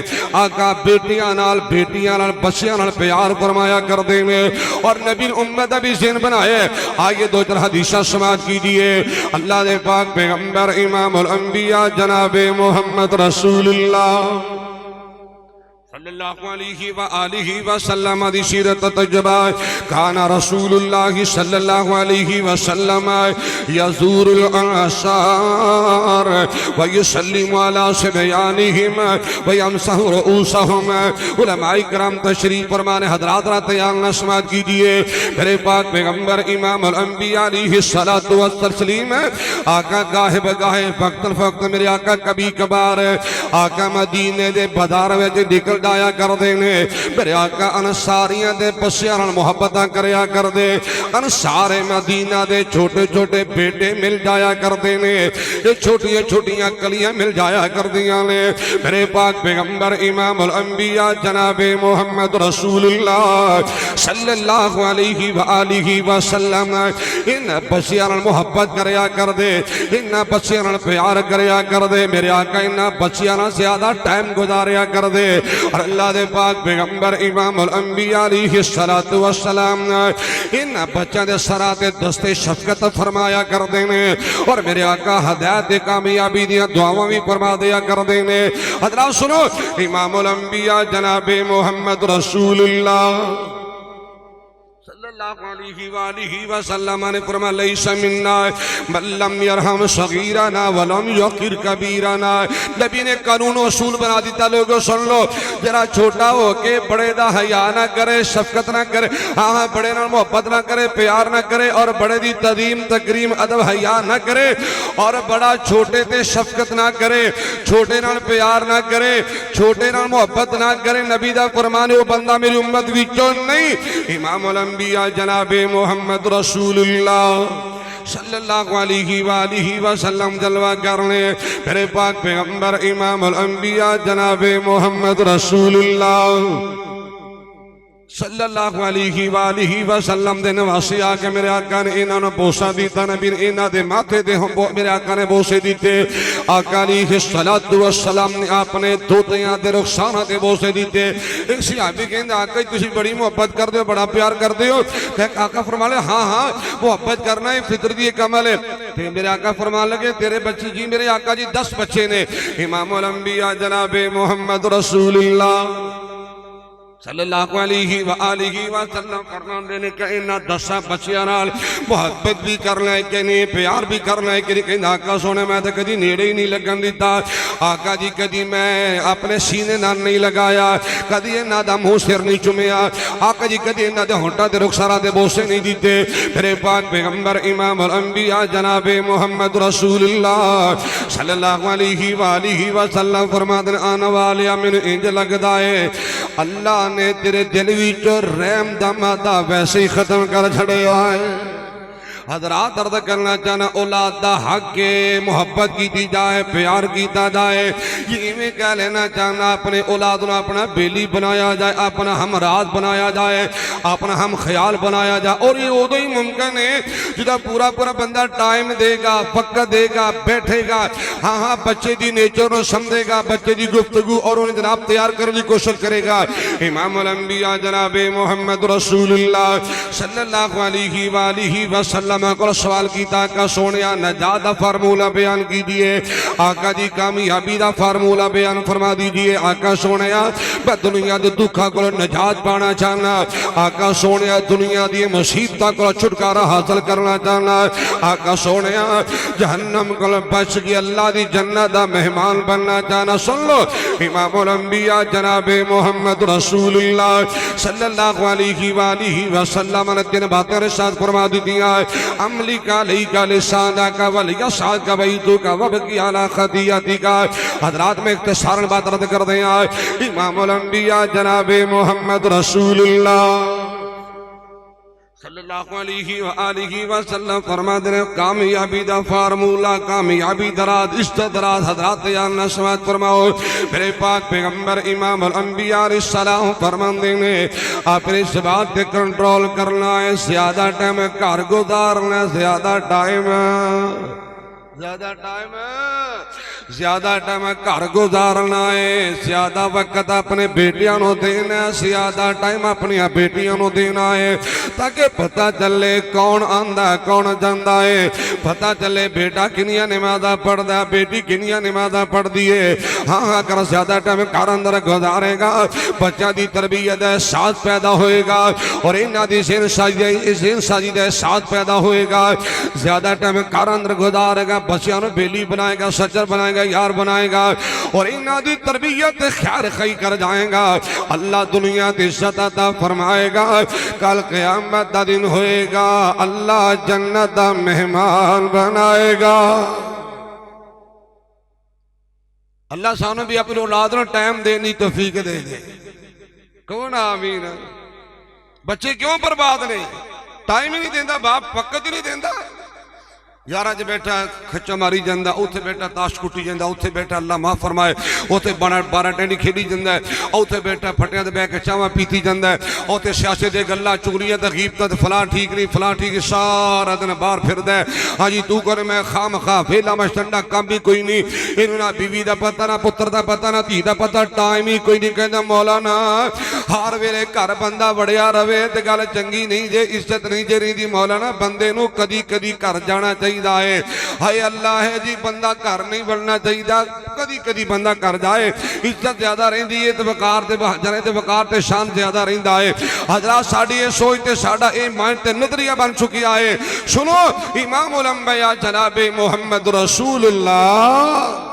آقا بیٹیاں نال، بیٹیاں نال، بچیاں نال پیار فرمایا کر دینے، اور نبی امت بھی ذہن بنائے۔ آئیے دو چار حدیثہ سماعت کیجئے۔ اللہ دے پاک پیغمبر امام الانبیاء جناب محمد رسول اللہ صلی اللہ علیہ وآلہ وسلم دی سیرت تجربہ، کان رسول اللہ صلی اللہ علیہ وسلم یزور الانصار ویسلم علی صبیانہم ویمسح رؤوسہم۔ علماء کرام تشریف فرمانے، حضرات رات تیار سماعت کیجئے۔ میرے پاک پیغمبر امام الانبیاء علیہ الصلوۃ والتسلیم، آقا گاہے بگاہے، وقت الوقت میرے آقا کبھی کبھار آقا مدینے دے بازار وچ نکل جایا کر دینے۔ میرے آقا انصاریاں دے بچیاں نال محبتاں کریا کر دے، انصار مدینہ دے چھوٹے چھوٹے بیٹے مل جایا کر دینے، یہ چھوٹیاں چھوٹیاں کلیاں مل جایا کر دیاں نے۔ میرے پاک پیغمبر امام الانبیاء جناب محمد رسول اللہ صلی اللہ علیہ وآلہ وسلم ان بچیاں نال محبت کریا کر دے، ان بچیاں نال پیار کریا کر دے۔ میرے آقا ان بچیاں نال زیادہ ٹائم گزاریا کر دے، اور اللہ دے پاک پیغمبر امام الانبیاء علیہ السلام ان بچوں دے سرات دست شفقت فرمایا کر دینے، اور میرے آقا ہدایت کامیابی دیا دعاواں بھی فرما دیا کر دینے۔ حضرات سنو، امام الانبیاء جناب محمد رسول اللہ صلی اللہ علیہ وآلہ وسلم نے فرمایا، لیس منا من لم یرحم صغیرنا ولم یوقر کبیرنا۔ نبی نے قانون و اصول بنا دیتا، لوگوں سن لو، ذرا چھوٹا ہو کے بڑے دا حیا نہ کرے، شفقت نہ کرے، ہاں بڑے نال محبت نہ کرے، پیار نہ کرے، اور بڑے دی تعظیم تکریم ادب حیا نہ کرے، اور بڑا چھوٹے تے شفقت نہ کرے، چھوٹے نال پیار نہ کرے، چھوٹے نال محبت نہ کرے۔ نبی دا فرمان ہے، وہ بندہ میری امت وچوں نہیں۔ امام الانبیاء جناب محمد رسول اللہ صلی اللہ علیہ وآلہ وسلم جلوہ کرنے، میرے پاک پیغمبر امام الانبیاء جناب محمد رسول اللہ صلی اللہ علیہ وآلہ وسلم دے نواسی آکے میرے آقا نے انہوں نے بوسا دیتا نبی انہوں دے ماتھے دے میرے آقا نے بوسے دیتے آقا علیہ السلام نے اپنے دوتیاں دے رخسانہ دے بوسے دیتے ایک صحابی کہندے آقا تسی بڑی محبت کر دیو بڑا پیار کر دیو کہ آقا فرما لے ہاں ہاں محبت کرنا ہے فطرتی عمل ہے پھر میرے آقا فرما لگے تیرے بچے جی میرے آقا جی 10 بچے نے امام الانبیاء جناب محمد رسول اللہ صلی اللہ علیہ وآلہ وسلم فرمان دینے کہ انہا 10 بچیاں نال محبت بھی کرنا ہے کہ نہیں پیار بھی کرنا ہے کہ نہیں آقا سونے میں تو کدی نیڑے ہی نہیں لگن دیتا آقا جی کدی میں اپنے سینے نال نہیں لگایا کدی انہا دا منہ سر نہیں چمیا آقا جی کدی انہا دے ہونٹا دے رخسارا دے بوسے نہیں دیتے میرے پاک پیغمبر امام الانبیاء جناب محمد رسول اللہ صلی اللہ علیہ وآلہ وسلم فرمان دینے آنا والیا من انج لگ دائے اللہ نے تیرے دل وچ رحم دا مادہ ویسے ہی ختم کر چھڑے آئے حضرات عرض کرنا چاہنا اولاد دا حق کے محبت کی جائے پیار کیتا جائے یہ میں کہہ لینا چاہنا اپنے اولادوں اپنا بیلی بنایا جائے اپنا ہمراز بنایا جائے اپنا ہم خیال بنایا جائے اور یہ ادو ہی ممکن ہے جدا پورا بندہ ٹائم دے گا وقت دے گا بیٹھے گا ہاں ہاں بچے دی نیچر نو سمجھے گا بچے دی گفتگو اور انہیں جناب تیار کرنے کی کوشش کرے گا امام الانبیاء جناب محمد رسول اللہ صلی اللہ علیہ وآلہ وسلم کو سوال کیتا کہ سونیا نجات دا فارمولہ بیان کیجئے آقا جی کامیابی دا فارمولہ بیان فرما دیجئے آقا سونیا میں دنیا دے دکھا کو نجات پانا چاہنا آقا سونیا دنیا دی مصیبتہ کو چھٹکارا حاصل کرنا چاہنا آقا سونیا جہنم کو بچ گئی اللہ دی جنت دا مہمان بننا چاہنا سن لو امام الانبیاء جناب محمد رسول اللہ صلی اللہ علیہ وآلہ وسلم نے تین باتیں رشاد فرما دی دیا عملی کا لئی کا لسانہ کا ولیہ ساتھ کا بیتو کا وبکی علا خطیتی کا حضرات میں اختصارن بات رد کر دیں آئے امام الانبیاء جناب محمد رسول اللہ صلی اللہ علیہ وآلہ وسلم فرما دینے کامیابی دا فارمولہ کامیابی دراد استدراد حضرات یا نسوات فرماؤ میرے پاک پیغمبر امام الانبیاء علیہ السلام فرمان دینے اپنے اس بات کے کنٹرول کرنا ہے زیادہ ٹائم کار گزارنا ہے زیادہ ٹائم زیادہ ٹائم گھر گزارنا ہے زیادہ وقت اپنے بیٹیاں نو دینا ہے زیادہ ٹائم اپنی بیٹیاں نو دینا ہے تاکہ پتہ چلے کون آندہ ہے کون جاندہ ہے پتہ چلے بیٹا کنیا نمازہ پڑھ دا بیٹی کنیا نمازہ پڑھ دیئے ہاں اگر زیادہ ٹائم گھر اندر گزارے گا بچہ دی تربیت احساس پیدا ہوئے گا اور انہاں دی ذہن سازی دا احساس پیدا ہوئے گا زیادہ ٹائم گھر اندر گزارے گا بچیاں نو بیلی بنائے گا سچر بنائے گا یار بنائے گا اور انہاں دی تربیت خیر خی کر جائیں گا اللہ دنیا دی عزت عطا فرمائے گا کل قیامت دا دن ہوئے گا اللہ جنت دا مہمان بنائے گا اللہ سانو بھی اپنے اولاد نو ٹائم دینی توفیق دے دے کون آمین بچے کیوں برباد نہیں ٹائم ہی نہیں دیندہ باپ وقت ہی نہیں دیندہ یارہ جے بیٹا کھچا ماری جاندہ اوتھے بیٹا تاش کٹی جاندہ اوتھے بیٹا اللہ معاف فرمائے اوتھے بارہ ٹینڈی کھیلی جاندہ ہے اوتھے بیٹا پھٹیاں دے بے کے چاواں پیتی جاندہ ہے اوتھے سیاسے دے گلہ چگلیاں دے غیبتہ دے فلاں ٹھیک نہیں فلاں ٹھیک سارا دن بار پھر دے ہاں جی تو کرے میں خام خواہ فیلا مشتنڈا کام بھی کوئی نہیں انہوں نے بیوی دا پتہ نہ پتر دا پتہ نہ تھی دا پتہ ٹائم ہی کوئی نہیں کہندہ مولانا ہار ویلے کار بندہ بڑیا روے تے گال چنگی نہیں جے عزت نہیں جے رہی دی مولانا بندے نو کدی کدی کر جانا چاہیے ہے ہائے اللہ ہے جی بندہ کر نہیں بڑھنا چاہیے کدی کدی بندہ کر جائے عزت زیادہ رہن دی تے وقار تے بہجرے تے وقار تے شان زیادہ رہن دا ہے حضرات ساڑی یہ سوچتے ساڑا اے مائن تے نظریہ بن چکی آئے سنو امام الانبیاء جناب محمد رسول اللہ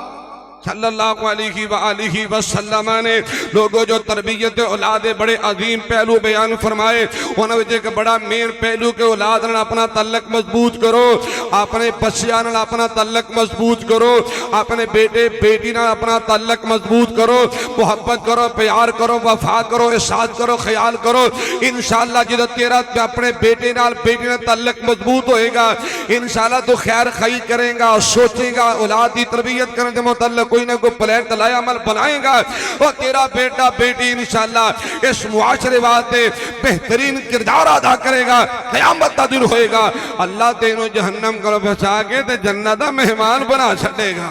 صلی اللہ علیہ وآلہ وسلم نے لوگوں جو تربیت اولاد بڑے عظیم پہلو بیان فرمائے انہوں نے ایک بڑا مین پہلو کہ اولاد نے اپنا تعلق مضبوط کرو اپنے بچیاں نے اپنا تعلق مضبوط کرو اپنے بیٹے بیٹی نے اپنا تعلق مضبوط کرو محبت کرو پیار کرو وفا کرو احساس کرو خیال کرو انشاءاللہ جدو تیرا اپنے بیٹے نال بیٹی نے تعلق مضبوط ہوئے گا انشاءاللہ تو خیر خی کریں گا سوچیں گا اولاد کی تربیت کرنے کے متعلق کوئی نہ کوئی پلان تلائے عمل بنائیں گا اور تیرا بیٹا بیٹی انشاءاللہ اس معاشرے واسطے بہترین کردار ادا کرے گا. قیامت کا دن ہوئے گا اللہ تینوں جہنم کو بچا کے تے جنت دا مہمان بنا چھڑے گا.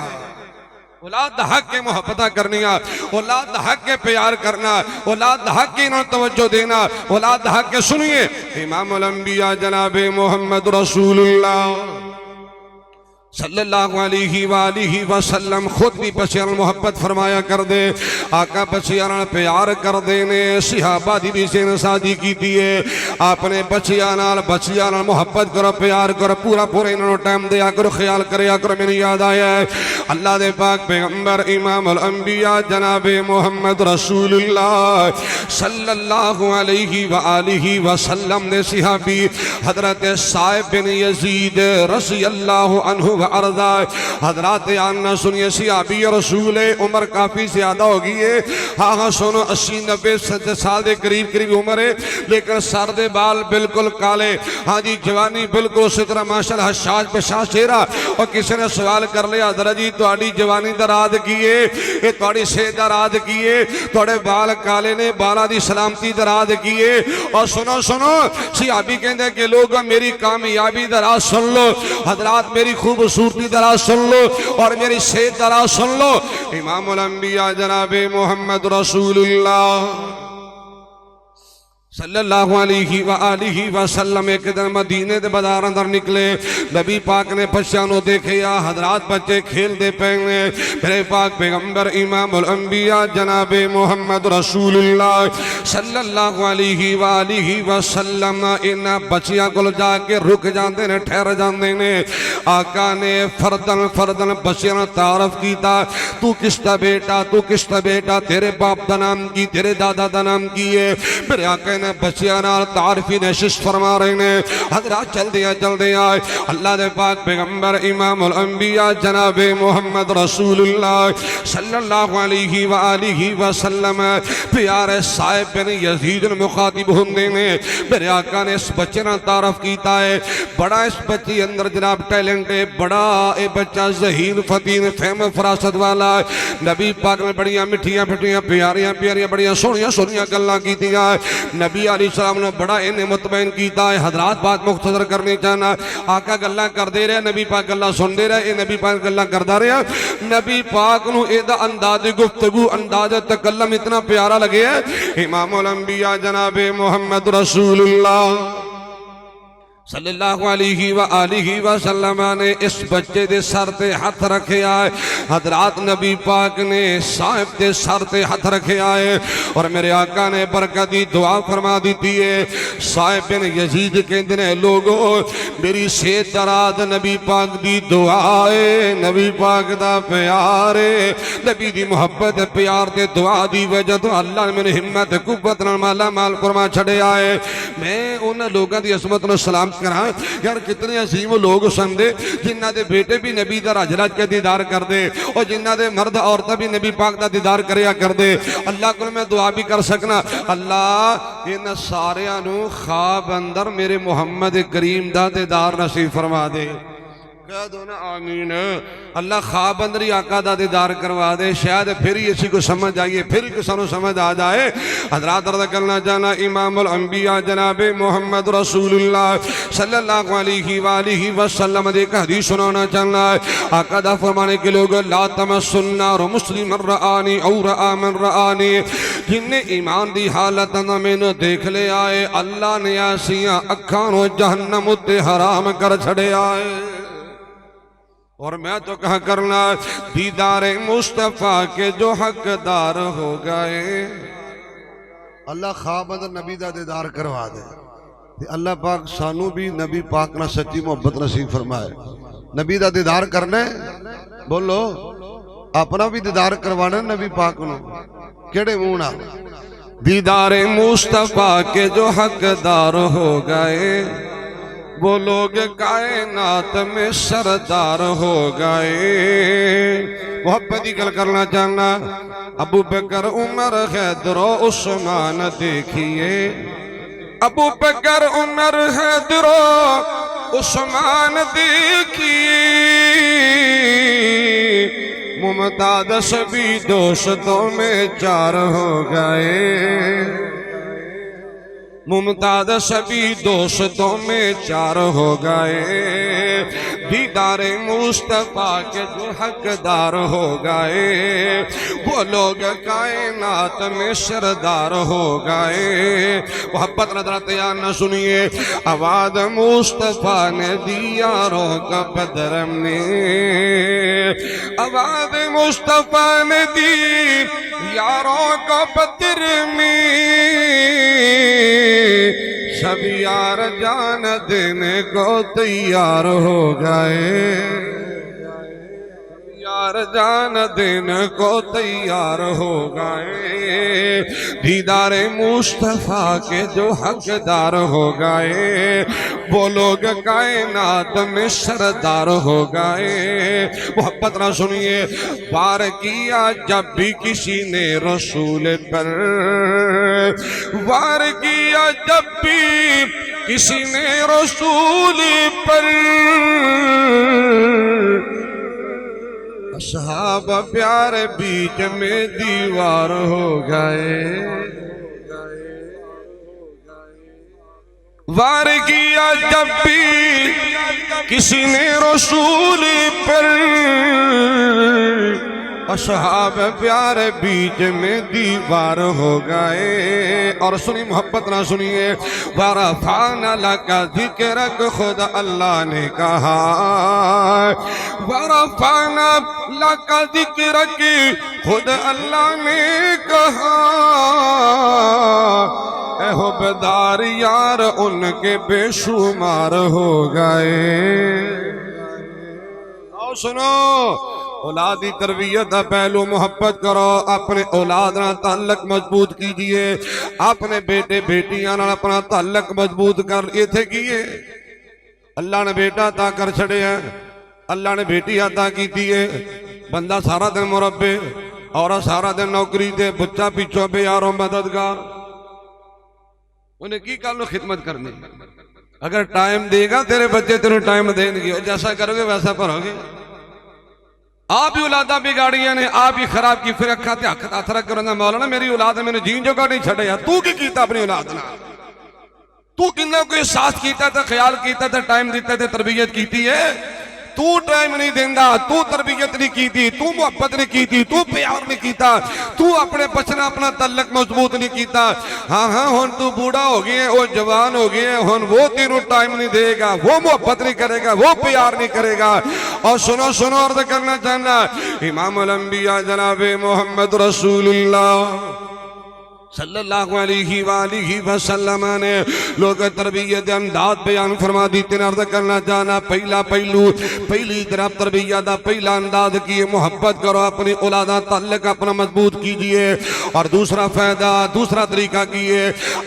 اولاد دا حق کے محبتہ کرنیا، اولاد دا حق کے پیار کرنا، اولاد دا حق کے انہوں توجہ دینا، اولاد دا حق کے سنیے. امام الانبیاء جناب محمد رسول اللہ صلی اللہ علیہ وآلہ وسلم خود بھی بچیاں محبت فرمایا کر دے. آقا بچیاں پیار کر دینے صحابہ دی بھی سین سادی کی دیئے. آپ نے بچیاں محبت کرو پیار کرو پورا انہوں ٹائم دیا کرو خیال کریا کرو. میں نے یاد آیا ہے اللہ دے پاک پیغمبر امام الانبیاء جناب محمد رسول اللہ صلی اللہ علیہ وآلہ وسلم نے صحابی حضرت صاحب بن یزید رضی اللہ عنہ عرضہ. حضرات آننا سنیے صحابی رسول عمر کافی زیادہ ہوگی ہے. ہاں سنو 80-90 سال دے قریب عمر ہے لیکن سر دے بال بالکل کالے. ہاں جی جوانی بالکل اسی طرح ماشاءاللہ حشاش بشاش چہرہ. اور کسی نے سوال کر لیا حضرت جی تہاڈی جوانی دا راز کیے یہ تہاڈی صحت دا راز کیے تہاڈے بال کالے نے بالا دی سلامتی دا راز کیے. اور سنو صحابی کہندے کہ لوگ میری کامیابی دا راز سن لو حضرات میری خوبصورتی درا سن لو اور میری صحت درا سن لو. امام الانبیاء جناب محمد رسول اللہ صلی اللہ علیہ وآلہ وسلم ایک دن مدینے دے بازار اندر نکلے. نبی پاک نے بچیاں نو دیکھے یا حضرات بچے کھیل دے پہنے. میرے پاک پیغمبر امام الانبیاء جناب محمد رسول اللہ صلی اللہ علیہ وآلہ وسلم ان بچیاں کو جا کے رک جاندے نے ٹھہر جاندے نے. آقا نے فردن بچیاں تعارف کیتا. تو کس دا بیٹا تیرے باپ دا نام کی تیرے دادا دا نام کی ہے. میرے آقا نے بچیاں نال تعارفی نشش فرما رہے ہیں. حضرات چل دیا اللہ دے پاک پیغمبر امام الانبیاء جناب محمد رسول اللہ صلی اللہ علیہ وآلہ وسلم پیارے صاحب بن یزید مخاطب ہوندے نے. میرے آقا نے اس بچے نال تعارف کیتا ہے. بڑا اس بچی اندر جناب ٹیلنٹ ہے. بڑا اے بچہ ذہین فتین فہم فراست والا. نبی پاک میں بڑیاں مٹھیاں پھٹیاں پیاریاں بڑیاں سونیاں گلاں کیتیاں. نبی علیہ السلام نے بڑا انہیں مطمئن کیتا ہے. حضرات بات مختصر کرنی چاہنا. آقا گلہ کر دے رہے نبی پاک گلہ سن دے رہے نبی پاک گلہ کردہ رہے. نبی پاک نو ایدہ انداز گفتگو انداز تکلم اتنا پیارا لگے ہے. امام الانبیاء جناب محمد رسول اللہ صلی اللہ علیہ وآلہ وسلم نے اس بچے دے سر تے ہاتھ رکھے آئے. حضرات نبی پاک نے صاحب دے سر تے ہاتھ رکھے آئے اور میرے آقا نے برکتی دعا فرما دیتی ہے. صاحب بن یزید کہندے نے لوگو میری صحت دراد نبی پاک دی دعا ہے نبی پاک دا پیار ہے نبی دی محبت پیار تے دعا دی وجہ تو اللہ نے میری حمت قوت مالا مال فرما چھڑے آئے. میں ان لوگوں دی عظمت و سلام کرا یار کتنے عظیم لوگ سندے جنہ دے بیٹے بھی نبی دا راج راج کے دیدار کر دے اور جنہ دے مرد عورتہ بھی نبی پاک دا دیدار کریا کر دے. اللہ کو میں دعا بھی کر سکنا اللہ ان سارے انو خواب اندر میرے محمد کریم دا دیدار نصیب فرما دے. کہہ دو نا آمین. اللہ خواب اندری آقا دا دیدار کروا دے. شاید پھر ہی اسی کو سمجھ آئیے پھر کسانوں سمجھ آ جائے. حضرات عرض کرنا چاہنا امام الانبیاء جناب محمد رسول اللہ صلی اللہ علیہ وآلہ وسلم دے کا حدیث سنانا چاہنا ہے. آقا دا فرمانے کے لوگ لا تمسن النار مسلم رآنی او رآ من رآنی. جن نے ایمان دی حالت میں دیکھ لے آئے اللہ نے آسیاں اکھانوں جہنم تے حرام کر چھڑے آئے. اور میں تو کہا کرنا دیدار مصطفیٰ کے جو حقدار ہو گئے. اللہ خواب اندر نبی دا دیدار کروا دے. اللہ پاک سانو بھی نبی پاک نہ سچی محبت نصیب فرمائے. نبی دا دیدار کرنا ہے بولو اپنا بھی دیدار کروانا نبی پاک نو کیڑے مونا. دیدار مصطفیٰ کے جو حقدار ہو گئے وہ لوگ کائنات میں سردار ہو گئے. محبت ہی کل کرنا چاہنا ابو بکر عمر حیدر و عثمان دیکھئے. ابو بکر عمر حیدر و عثمان دیکھئے ممتاز سبھی دوستوں میں چار ہو گئے، ممتاز سبھی دوستوں میں چار ہو گئے، دیدار مصطفیٰ کے جو حقدار ہو گئے، وہ لوگ کائنات میں سردار ہو گئے۔ محبت نظرات یارنا سنیے، آواز مصطفیٰ نے دی یاروں کا بدر میں، آواز مصطفیٰ نے دی یاروں کا بدر میں، سب یار جان دینے کو تیار ہو گئے، یار جان دینے کو تیار ہو گئے، دیدار مصطفیٰ کے جو حقدار ہو گئے، وہ لوگ کائنات میں سردار ہو گئے۔ محبت نہ سنیے، وار کیا جب بھی کسی نے رسول پر، وار کیا جب بھی کسی نے رسول پر، اصحاب پیار بیچ میں دیوار ہو گئے، وار کیا جب بھی کسی نے رسول پر، اصحاب پیار بیچ میں دیوار ہو گئے۔ اور سنی محبت نہ سنیے، وَرَفَعْنَا لَكَ ذِكْرَكَ خود اللہ نے کہا، وَرَفَعْنَا لَكَ ذِكْرَكَ خود اللہ نے کہا، اے حبدار یار ان کے بے شمار ہو گئے۔ آؤ سنو، اولادی تربیت دا پہلو محبت کرو، اپنے اولاد نہ تعلق مضبوط کیجئے، اپنے بیٹے بیٹیاں نہ اپنا تعلق مضبوط کر یہ تھے کیے۔ اللہ نے بیٹا عطا کر چھڑے ہیں، اللہ نے بیٹی عطا کی دیئے، بندہ سارا دن مربے اور سارا دن نوکری دے، بچہ پیچھو بے یاروں مددگار، انہیں کی کالو خدمت کرنی۔ اگر ٹائم دے گا تیرے بچے تیرے ٹائم دیں گے، جیسا کرو گے ویسا پڑھو گے۔ آپ ہی اولادہ بگاڑیاں نے، آپ ہی خراب کی، پھر اکھا تے ہاتھ رکھ کر مولانا میری اولاد ہے، میں نے جین جو کا نہیں چھڑے یا تو کی کیتا اپنی اولاد نہ، تو کنہ کوئی احساس کیتا تھا، خیال کیتا تھا، ٹائم دیتا تھا، تربیت کیتی ہے، تو ٹائم نہیں دیندہ، تو تربیت نہیں کیتی، تو محبت نہیں کیتی، تو پیار نہیں کیتا، تو اپنے بچنا اپنا تعلق مضبوط نہیں کیتا۔ ہاں ہاں ہون تو بوڑھا ہو گئے، وہ جوان ہو گئے، ہون وہ تینوں ٹائم نہیں دے گا، وہ محبت نہیں کرے گا، وہ پیار نہیں کرے گا۔ اور سنو سنو عرض کرنا چاہنا، امام الانبیاء جناب محمد رسول اللہ صلی اللہ علیہ وآلہ وسلم نے لوگ تربیت انداز بیان فرما دیتے ہیں۔ عرض کرنا چاہنا، پہلا پہلو، پہلی طرف تربیت دا پہلا انداز کیے، محبت کرو، اپنی اولادہ تعلق اپنا مضبوط کیجئے۔ اور دوسرا فائدہ، دوسرا طریقہ کیے،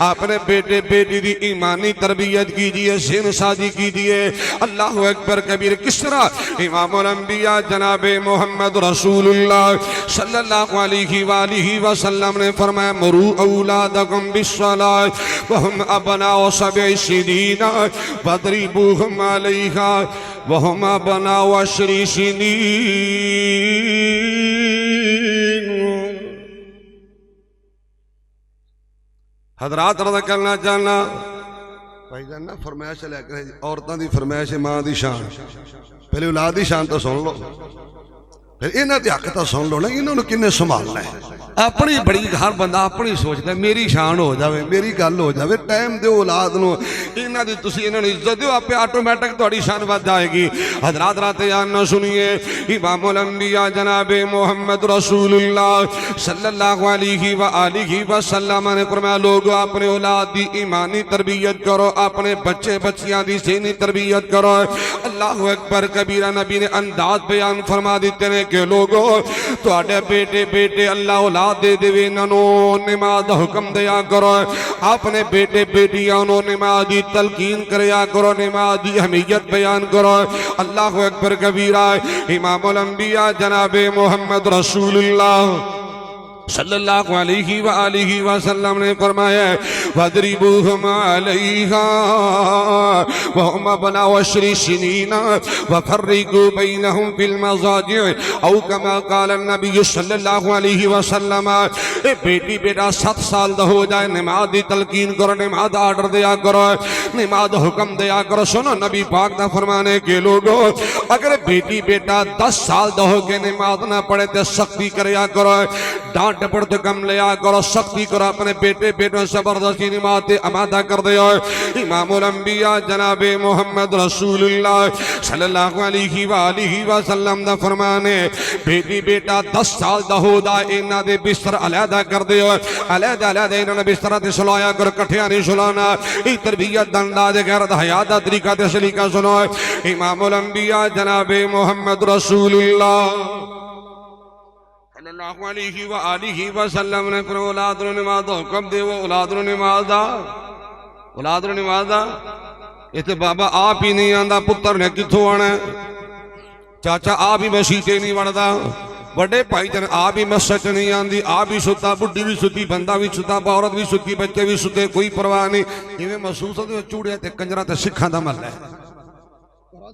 اپنے بیٹے بیٹی دی ایمانی تربیت کیجئے، سین سازی کیجئے۔ اللہ اکبر کبیر۔ کس طرح؟ امام الانبیاء جناب محمد رسول اللہ صلی اللہ علیہ وآلہ وسلم نے فرمایا، مرو اولادکم بالصلاۃ وهم ابناء 7 سنین فاضربوهم علیہا وهم ابناء 10 سنین۔ حضرات عرض کرنا چاہنا، بھائی جان نا فرمائش لے کر عورتاں دی فرمائش ماں دی شان، پہلے اولاد دی شان تو سن لو، پھر انہاں دی حق تو سن لو نا، انہوں نے کنے سنبھالنا ہے۔ اپنی بڑی ہر بندہ اپنی سوچتا ہے میری شان ہو جاوے، میری گل ہو جاوے، ٹائم دیو اولاد نو، انہاں دی تسی انہاں نے عزت دیو، آپ پہ آٹومیٹک تہاڈی شان ود جائے گی۔ حضرات رات یاد نہ سنیے، امام الانبیاء جناب محمد رسول اللہ صلی اللہ علیہ وآلہ وسلم نے فرمایا، لوگو اپنے اولاد دی ایمانی تربیت کرو، اپنے بچے بچیاں دی ذہنی تربیت کرو۔ اللہ اکبر کبیرہ۔ نبی نے انداز بیان فرما دیتے ہیں کہ لوگو تہاڈے بیٹے بیٹے اللہ اولاد دے دے انہوں نماز حکم دیا کرو، اپنے بیٹے بیٹیاں انہوں نماز دی تلقین کریا کرو، نماز دی اہمیت بیان کرو۔ اللہ اکبر کبیرہ۔ امام الانبیاء جناب محمد رسول اللہ صلی اللہ علیہ وآلہ وسلم نے فرمایا وَضْرِبُوهُمْ عَلَيْهَا وَهُمْ أَبْنَاءُ 10 سِنِينَ وَفَرِّقُوا بَيْنَهُمْ فِي الْمَضَاجِعِ أو كما قال النبی صلی اللہ علیہ وسلم بیٹی بیٹا 7 سال دا ہو جائے نماز دی تلقین کرو نماز آرڈر دیا کرو نماز حکم دیا کرو سنو نبی پاک دا فرمانے کے لوگوں اگر بیٹی بیٹا 10 سال دا ہو کے نماز نہ پڑھے تو سختی کریا کرو ڈانٹ ڈپڑ تو کم لیا کرو سختی کرو اپنے بیٹے بیٹوں زبردستی نماز آمادہ کر دے امام الانبیاء جناب محمد رسول اللہ صلی اللہ علیہ وآلہ وسلم دا فرمانے بیٹی بیٹا 10 سال دا ہو دا انہاں دے بستر علیحدہ کر دے علیحدہ انہاں نے بستر تے سلایا کر کٹھیا نہیں سلانا ای تربیت دندا دے غیرت حیا دا طریقہ تے سلیقہ سنو امام الانبیاء جناب محمد رسول اللہ صلی اللہ علیہ وآلہ وسلم نے پر اولاد رو نماز دا حکم دے وہ اولاد رو نماز دا ایتے بابا آپ ہی نہیں آندہ پتر نے کتھو آنا ہے چاچا آپ ہی مسیحے نہیں وڑدا بڑے پائی جن آپ ہی مسجد نہیں آندی آپ ہی ستا بڑھی بھی ستی بندہ بھی ستا عورت بھی ستی بچے بھی ستے کوئی پرواہ نہیں یہ محسوس ہوتے چوڑے تے کنجرہ تے سکھاں دا محلہ ہے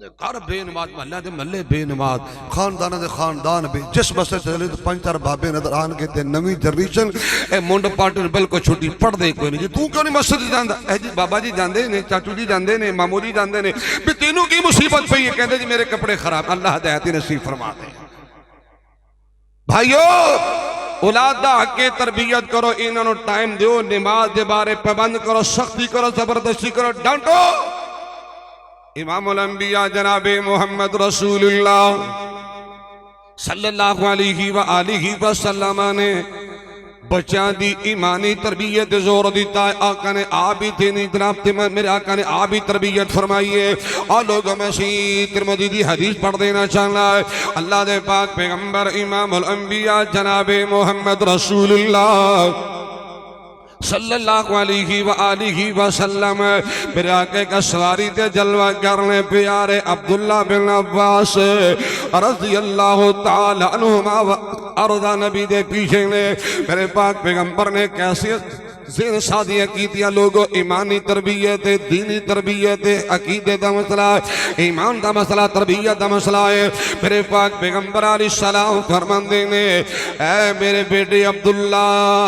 گھر بے نماز محلہ دے محلے بے نماز خاندان دے خاندان بے جس بسے چلے تو 5-4 بابے نظر آن کے تے نوی جنریشن اے مونڈ پارٹن بلکو چھوٹی پڑھ دے کوئی نہیں جی تو کیوں نہیں مسجد جاندہ اے جی بابا جی جاندے نے چاچو جی جاندے نے مامو جی جاندے نے بھی تینوں کی مصیبت پہ یہ کہتے جی میرے کپڑے خراب اللہ ہدایتی نصیب فرما دے بھائیو اولاد دا حق تربیت کرو انہوں نے ٹائم دیو نماز دے بارے پابند کرو سختی کرو زبردستی کرو ڈانٹو امام الانبیاء جناب محمد رسول اللہ صلی اللہ علیہ وآلہ وسلم نے بچیاں دی ایمانی تربیت زور دیتا ہے آقا نے آبی تینی جناب میرے آقا نے آبی تربیت فرمائیے اور لوگوں میں سی ترمذی دی حدیث پڑھ دینا چاہنا ہے اللہ دے پاک پیغمبر امام الانبیاء جناب محمد رسول اللہ صلی اللہ علیہ وآلہ وسلم میرے آقے کا سواری تے جلوہ کرنے پیارے عبداللہ بن عباس رضی اللہ تعالیٰ عنہما ارضا نبی دے پیچھے نے میرے پاک پیغمبر نے کیسے زین شادیاں کیتیاں لوگوں ایمانی تربیت دینی تربیت عقیدے دا مسئلہ ایمان دا مسئلہ تربیت دا مسئلہ ہے میرے پاک پیغمبر علیہ السلام فرماندے نے اے میرے بیٹے عبداللہ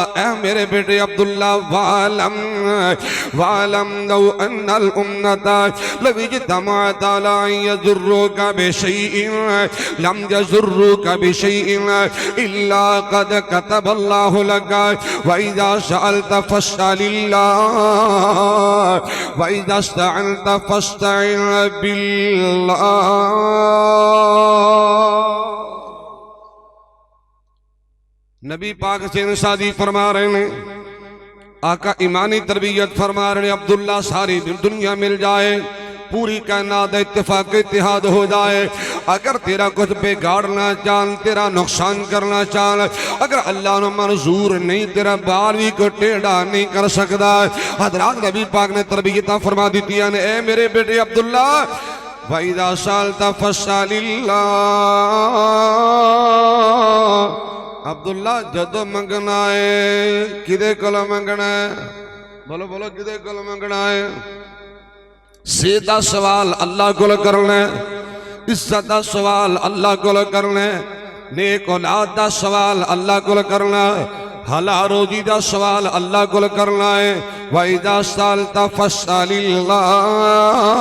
وعلم لو ان الامتا لو اجتمعت علی یذروک بشیء لم یذروک بشیء الا قد کتب اللہ لک وَإِذَا سألت فاسأل الله وإذا استعنت فاستعن بالله نبی پاک سے انسادی فرما رہے ہیں آقا ایمانی تربیت فرما رہے ہیں عبداللہ ساری دنیا مل جائے پوری کائنات اتفاق اتحاد ہو جائے اگر تیرا کچھ بگاڑنا چاہن تیرا نقصان کرنا چاہن اگر اللہ نے منظور نہیں تیرا باروی کو ٹیڑا نہیں کر سکتا حضرات نبی پاک نے تربیتہ فرما دیتی ہے اے میرے بیٹے عبداللہ وَإِذَا سَأَلْتَ فَاسْأَلِ اللَّهِ عبداللہ جدو منگنا ہے کدے کلو منگنا ہے بولو کدے کلو منگنا ہے سیدھا سوال اللہ کو کرنا ہے عزت دا سوال اللہ کو کرنا ہے نیک اولاد دا سوال اللہ کو کرنا ہے حلال روزی دا سوال اللہ کو کرنا ہے وَإِذَا سَأَلْتَ فَاسْأَلِ اللَّهِ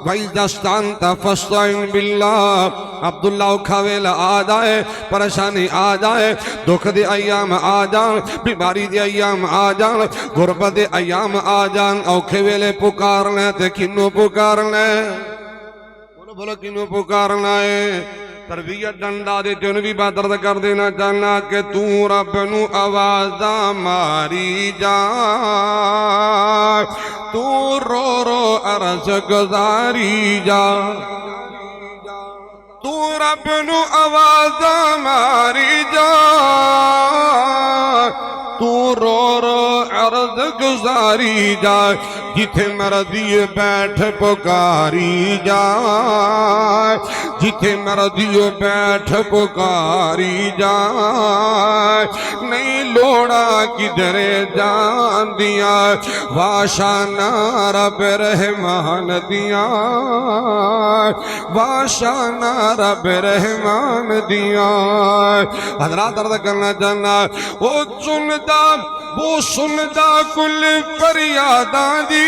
وَإِذَا اسْتَعَنْتَ فَاسْتَعِنْ بِاللَّهِ عبداللہ کھاویلا آ جائے پریشانی آ جائے دکھ دے ایام آ جان بیماری دے ایام آ جان غربت دے ایام آ جان اوکھے ویلے پکارنا تے کنو پکارنا بولو کنو پکارنا ہے تربیت ڈنڈا دے تیوں بھی بات درد کر دینا چاہنا کہ تو رب نو آوازہ ماری جا تو رو رو عرض گزاری جا تو رب نو آوازہ ماری جا تو رو رو عرض نماز گزاری جائے جتھے مرضی بیٹھ پکاری جائے جتھے مرضی بیٹھ پکاری جائے نہیں لوڑا کدھر جان دیا واشانہ رب رحمان دیا واشانہ رب رحمان دیا حضرات عرض کرنا چاہنا وہ سندا کل فریاداں دی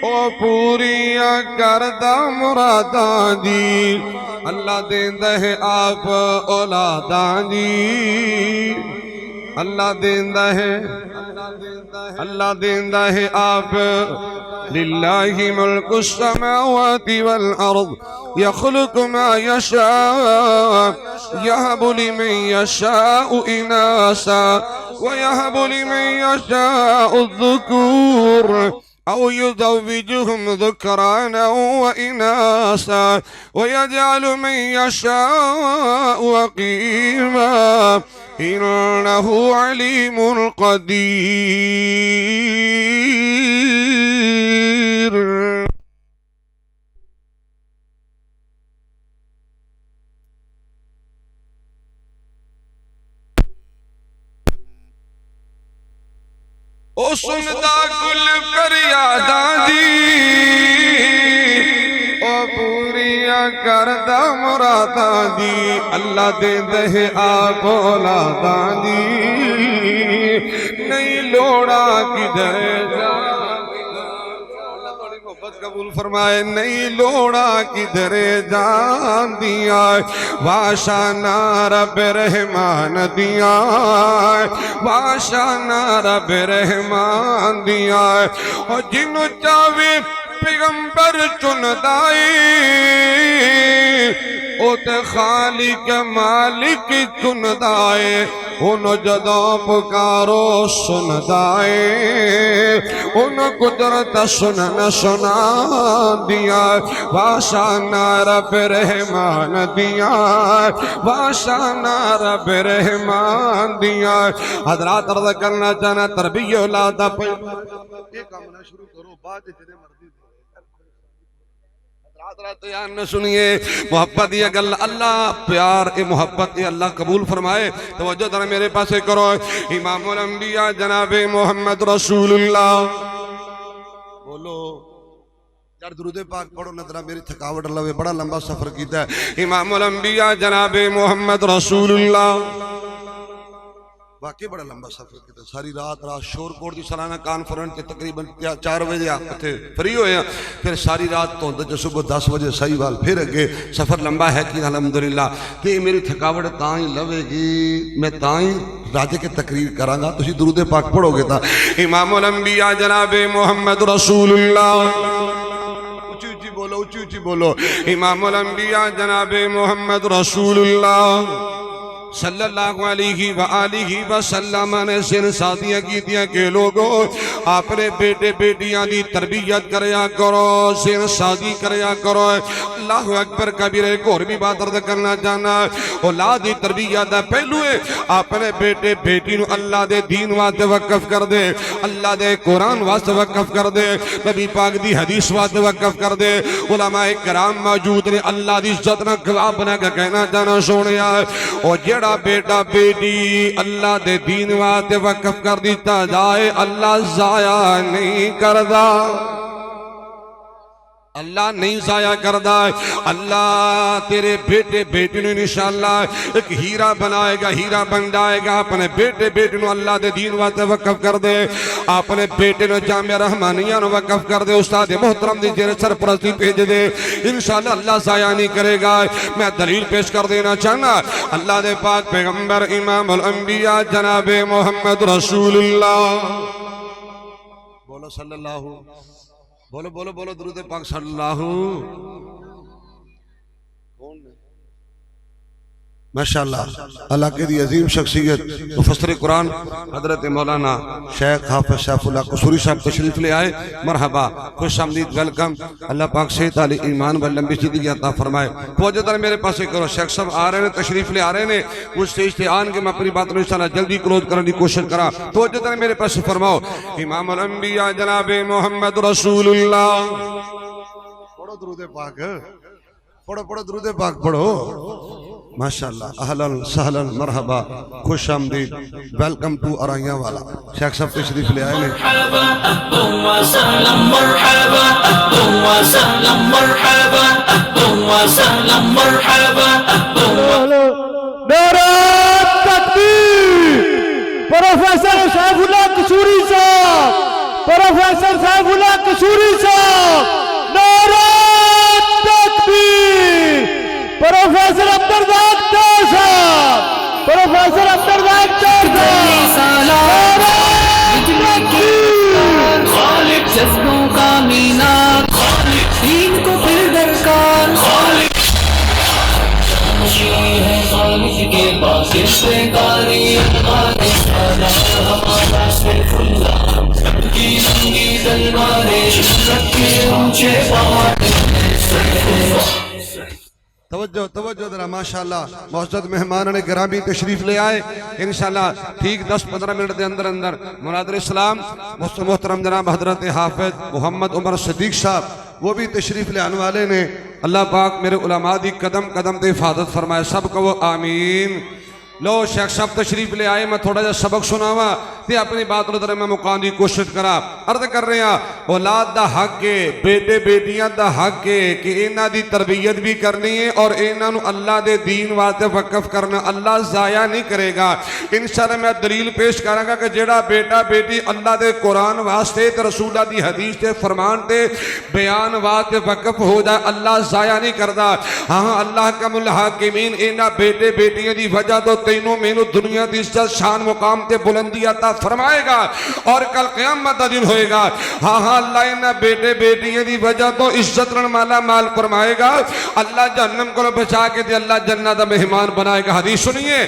او پوریاں کردہ مراداں دی اللہ دیندہ ہے آپ اولاداں دی اللہ دیندہ ہے آپ للہ ملک السماوات والارض يخلق ما يشاء يهب لمن يشاء إناثا ويهب لمن يشاء الذكور أو يزوجهم ذكرانا وإناثا ويجعل من يشاء عقيما إنه عليم قدير او سندا کل فریاداں دی او پوریا کردہ مراداں دی اللہ دیندہ ہے آپ اولاداں دی نہیں لوڑا کدھر قبول فرمائے نہیں لوڑا کدھر جان دیا واشانہ رب رحمان دیا واشانہ رب رحمان دیا اور جنہوں چاہوے پیغمبر چندائے او تے خالق مالک چندائے انہوں جدوں پکارو سندائے انہوں قدرت سنن سنا دیا واشانہ رب رحمان دیا واشانہ رب رحمان دیا حضرات عرض کرنا چاہنا تربیہ اولادہ پہ یہ کامنا شروع کرو بعد جتنے مرضی حضرات سنیے محبت یہ گل اللہ پیار اے محبت اے اللہ قبول فرمائے توجہ ذرا میرے پاس کرو امام الانبیاء جناب محمد رسول اللہ بولو یار درود پاک پڑھو نہ ذرا میری تھکاوٹ اللہ بڑا لمبا سفر کیتا ہے امام الانبیاء جناب محمد رسول اللہ واقعی بڑا لمبا سفر کیتا ساری رات شور کوٹ دی سالانہ کانفرنس تے تقریباً 4 بجے آتے فری ہوئے ہیں پھر ساری رات تو اندر صبح 10 بجے صحیح وال پھر اگے سفر لمبا ہے کہ الحمدللہ تے میری تھکاوٹ تائیں لوے گی میں تائیں راجے کے تقریر کرانگا تسی درود پاک پڑھو گے تا امام الانبیاء جناب محمد رسول اللہ اچھی اچھی بولو امام الانبیاء جناب محمد رسول اللہ صلی اللہ علیہ وآلہ وسلم نے سن ساتھیاں کی دیا کہ لوگوں اپنے بیٹے بیٹیاں دی تربیت کریا کرو سن ساتھی کریا کرو اللہ اکبر کبیر ایک اور بھی بات عرض کرنا چاہنا اولاد دی تربیت دا پہلو ہے اپنے بیٹے بیٹی نو اللہ دے دین واسطے وقف کر دے اللہ دے قرآن واسطے وقف کر دے نبی پاک دی حدیث واسطے وقف کر دے علماء کرام موجود نے اللہ دی عزت نہ گواہ بنا کے کہنا چاہنا سونیا اور جڑا بیٹا بیٹی اللہ دے دین واسطے وقف کر دیتا جائے اللہ ضائع نہیں کردا اللہ نہیں ضائع کردہ اللہ تیرے بیٹے بیٹی نے انشاءاللہ ایک ہیرا بنائے گا ہیرا بن جائے گا اپنے بیٹے بیٹی نے اللہ دے دین واسطے وقف کر دے اپنے بیٹے نے جامعہ رحمانیہ نے وقف کر دے استاد محترم دی جیرے سرپرستی بھیج دے انشاءاللہ اللہ ضائع نہیں کرے گا میں دلیل پیش کر دینا چاہنا اللہ دے پاک پیغمبر امام الانبیاء جناب محمد رسول اللہ بولو صلی اللہ بولو بولو بولو درود پاک صلی اللہ ماشاءاللہ اللہ کی دی عظیم شخصیت مفسر قرآن حضرت مولانا شیخ حافظ سیف اللہ قصوری صاحب تشریف لے آئے. مرحبا، خوش آمدید، ویلکم. اللہ پاک صحت علی ایمان و لمبی زندگی عطا فرمائے. توجہ ذرا میرے پاس کرو، شیخ صاحب آ رہے ہیں، تشریف لے آ رہے ہیں. اس سٹیج تے آن کے میں اپنی بات کو انشاءاللہ جلدی کلوز کرنے کی کوشش کرا. توجہ ذرا میرے پاس فرماؤ. امام الانبیاء جناب محمد رسول اللہ. پڑھو درود پاک، پڑھو درود پاک پڑھو. ماشاءاللہ، اہلاً سہلاً، مرحبا، خوش آمدید، ویلکم ٹو ارائیاں والا. شیخ صاحب تشریف لے آئے نے. مرحبا اهلا وسهلا مرحبا اهلا وسهلا مرحبا اهلا وسهلا مرحبا نعرہ تکبیر. پروفیسر سیف اللہ قصوری صاحب، پروفیسر سیف اللہ قصوری صاحب، نعرہ تکبیر. پروفیسر عبدالرزاق طاہر صاحب، پروفیسر عبدالرزاق طاہر صاحب، نعرہ تکبیر. خالق جذبوں کا مینار، خالق دین کو پھر درکار، خالق ہے خالق کے پاس استقاری. ہمارا صرف اللہ کی ننگی تلواریں، عزت کے اونچے پہاڑ. توجہ ذرا. ماشاءاللہ معزز مہمانان گرامی تشریف لے آئے. انشاءاللہ ٹھیک 10-15 منٹ دے اندر مناظر اسلام محترم جناب حضرت حافظ محمد عمر صدیق صاحب وہ بھی تشریف لے آنے والے نے. اللہ پاک میرے علماء دی قدم قدم تے حفاظت فرمائے. سب کو وہ آمین. لو شیخ صاحب تشریف لے آئے. میں تھوڑا جا سبق سناوا تے اپنی بات رو در میں مقام دی کوشش کرا. عرض کر رہے ہیں اولاد دا حق کے، بیٹے بیٹیاں دا حق کے کہ انہاں دی تربیت بھی کرنی ہے اور انہاں نو اللہ دے دین واسطے وقف کرنا. اللہ ضائع نہیں کرے گا. انشاءاللہ میں دلیل پیش کراں گا کہ جیڑا بیٹا بیٹی اللہ دے قرآن واسطے تے رسول اللہ دی حدیث تے فرمان تے بیان واسطے وقف ہو جائے اللہ ضائع نہیں کردا. ہاں اللہ کا الحاکمین انہاں بیٹے بیٹیاں دی وجہ تو تینوں مینوں دنیا دی عزت شان مقام تے بلندی عطا فرمائے گا اور کل قیامت دا دن ہوئے گا. ہاں اللہ انہاں بیٹے بیٹیاں دی وجہ تو عزت رن مالا مال فرمائے گا. اللہ جہنم کو بچا کے دے اللہ جنت دا مہمان بنائے گا. حدیث سنیے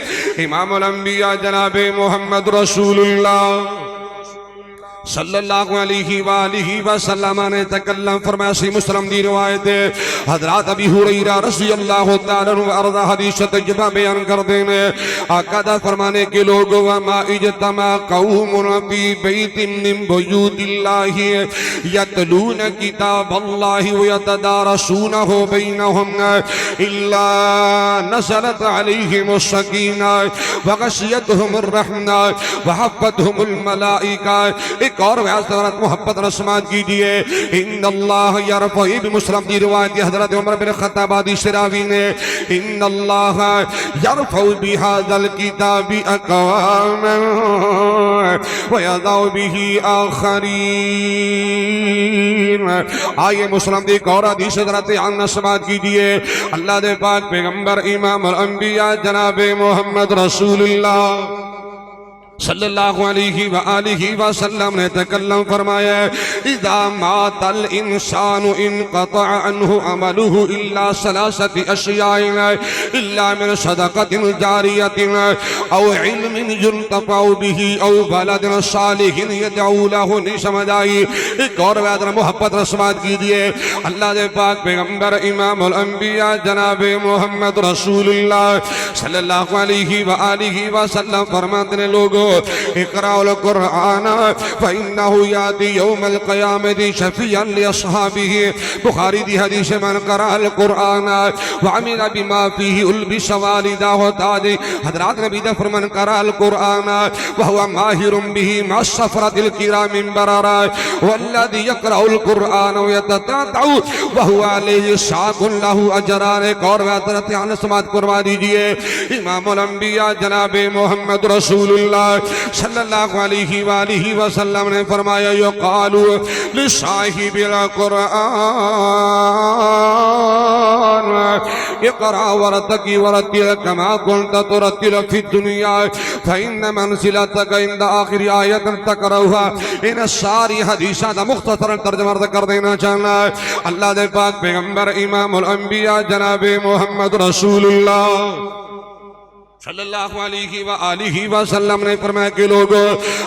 امام الانبیاء جناب محمد رسول اللہ صلی اللہ علیہ وآلہ وسلم نے تکلم فرمایا. سی مسلم دی روایت ہے. حضرات ابی ہریرہ رضی اللہ تعالیٰ عنہ ارضا حدیث تجربہ بیان کر دینے. آقا دا فرمانے کے لوگ وما اجتمع قوم فی بیت من بیوت اللہ یتلون کتاب اللہ ویتدارسونہ بینہم الا نزلت علیہم السکینہ وغشیتہم الرحمہ وحفتہم الملائکہ. ایک اور حضرت محبت رسمات کیجئے. ان اللہ یرفع مسلم دی روایت حضرت عمر بن خطاب حدیث راوی نے ان اللہ یرفع بہذا الکتاب اقواما ویضع به آخرین. آئیے مسلم دی ایک اور حدیث حضرت عن سماعت کیجئے. اللہ دے پاک پیغمبر امام الانبیاء جناب محمد رسول اللہ صلی اللہ علیہ وآلہ وسلم نے تکلم فرمایا اذا مات الانسان انقطع عنہ عملہ الا ثلاثت اشیاء الا من صدقت جاریت او علم ينتفع به او ولد صالح يدعو له. نہیں سمجھ آئی. ایک اور وعدہ محبت رسمات کیجئے. اللہ دے پاک پیغمبر امام الانبیاء جناب محمد رسول اللہ صلی اللہ علیہ وآلہ وسلم فرماتے ہیں لوگوں اقرأوا القرآن فإنه يأتي يوم القيامة شفيعا لأصحابه. بخاری دی حدیث من قرأ القرآن وعمل بما فيه ألبس والداه تاج. حضرات نبی دا فرمان قرأ القرآن وهو ماہر به مع السفرة الكرام البررة والذي يقرأ القرآن ويتتعتع وهو عليه شاق له أجران. ایک اور حضرت عن سماعت فرما دیجئے. امام الانبیاء جناب محمد رسول اللہ صلی اللہ علیہ وآلہ وسلم نے فرمایا یقال لصاحب القرآن اقرأ ورتقي ورتل كما كنت ترتل في الدنيا فإن منزلتك عند آخر آية تقرأها. ان ساری حدیثہ دا مختصر ترجمہ کر دینا چاہنا ہے. اللہ دے پاک پیغمبر امام الانبیاء جناب محمد رسول اللہ صلی اللہ علیہ وآلہ وسلم نے فرمایا کہ لوگو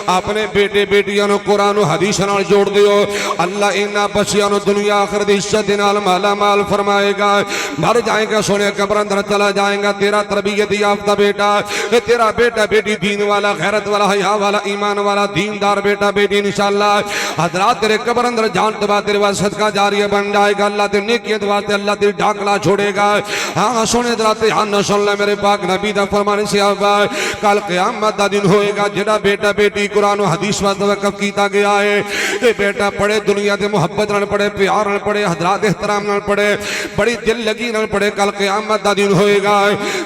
اپنے بیٹے بیٹیاں نو قرآن و حدیث نال جوڑ دیو اللہ انہاں بچیاں نو دنیا آخرت عزت نال مالا مال فرمائے گا مر جائیں گا سونے قبر اندر چلا جائیں گا تیرا تربیت یافتہ بیٹا تیرا بیٹا بیٹی دین والا غیرت والا حیا والا ایمان والا دیندار بیٹا بیٹی انشاءاللہ حضرات تیرے قبر اندر جان تبا تیرے واسطے صدقہ جاریہ بن جائے گا اللہ تیرے نیکیاں واسطے اللہ تیرے ڈھاکلا چھوڑے گا ہاں سونے حضرات ہاں سن لے میرے پاک نبی دا فرمانے سے آبا کل قیامت دا دن ہوئے گا جڑا بیٹا بیٹی قرآن و حدیث واسطے وقف کیتا گیا ہے اے بیٹا پڑھے دنیا دے محبت نال پڑھے پیار نال پڑھے حضرات احترام نال پڑھے بڑی دل لگی نال پڑھے کل قیامت دا دن ہوئے گا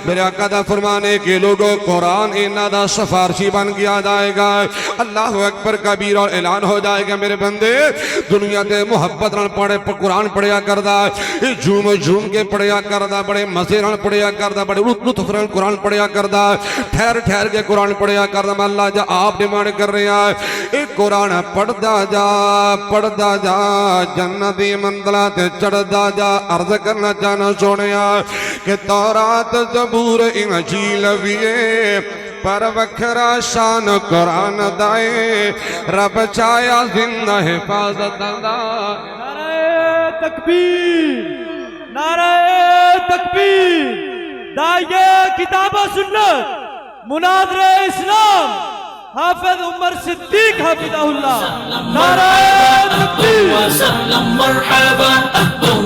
میرے آقا دا فرمانے کے لوگوں قرآن انہاں دا سفارشی بن گیا جائے گا اللہ اکبر کبیر اور اعلان ہو جائے گا میرے بندے دنیا دے محبت نال پڑھے قرآن پڑھیا کردا جھوم جھوم کے پڑھیا کردا بڑے مزے نال پڑھیا کردا بڑے لطف نال قرآن پڑھیا کردا ٹھہر ٹھہر کے قرآن پڑھیا کردا میں اللہ جا آپ ڈیمانڈ کر رہے ہیں اے قرآن پڑھدا جا جنت دی منزلاں تے چڑھدا جا عرض کرنا چاہنا سونیا کہ تورات زبور انجیل ویے پر وکھرا شان قرآن دائے رب چایا زندہ حفاظت دا نعرہ تکبیر نعرہ تکبیر داعیہ کتاب و سنت مناظر اسلام حافظ عمر صدیق حافظہ اللہ نعرہ تکبیر وسلم مرحبا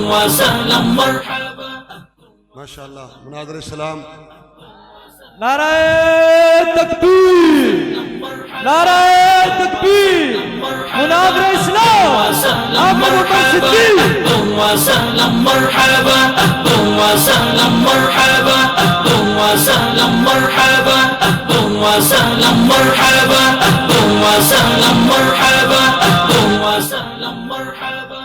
وسلم مرحبا ماشاءاللہ مناظر اسلام نعرہ تکبیر نعرہ تکبیر مناظر اسلام حافظ عمر صدیق وسلم مرحبا وسلم مرحبا وسلم مرحبا وسلم مرحبا وسلم مرحبا وسلم مرحبا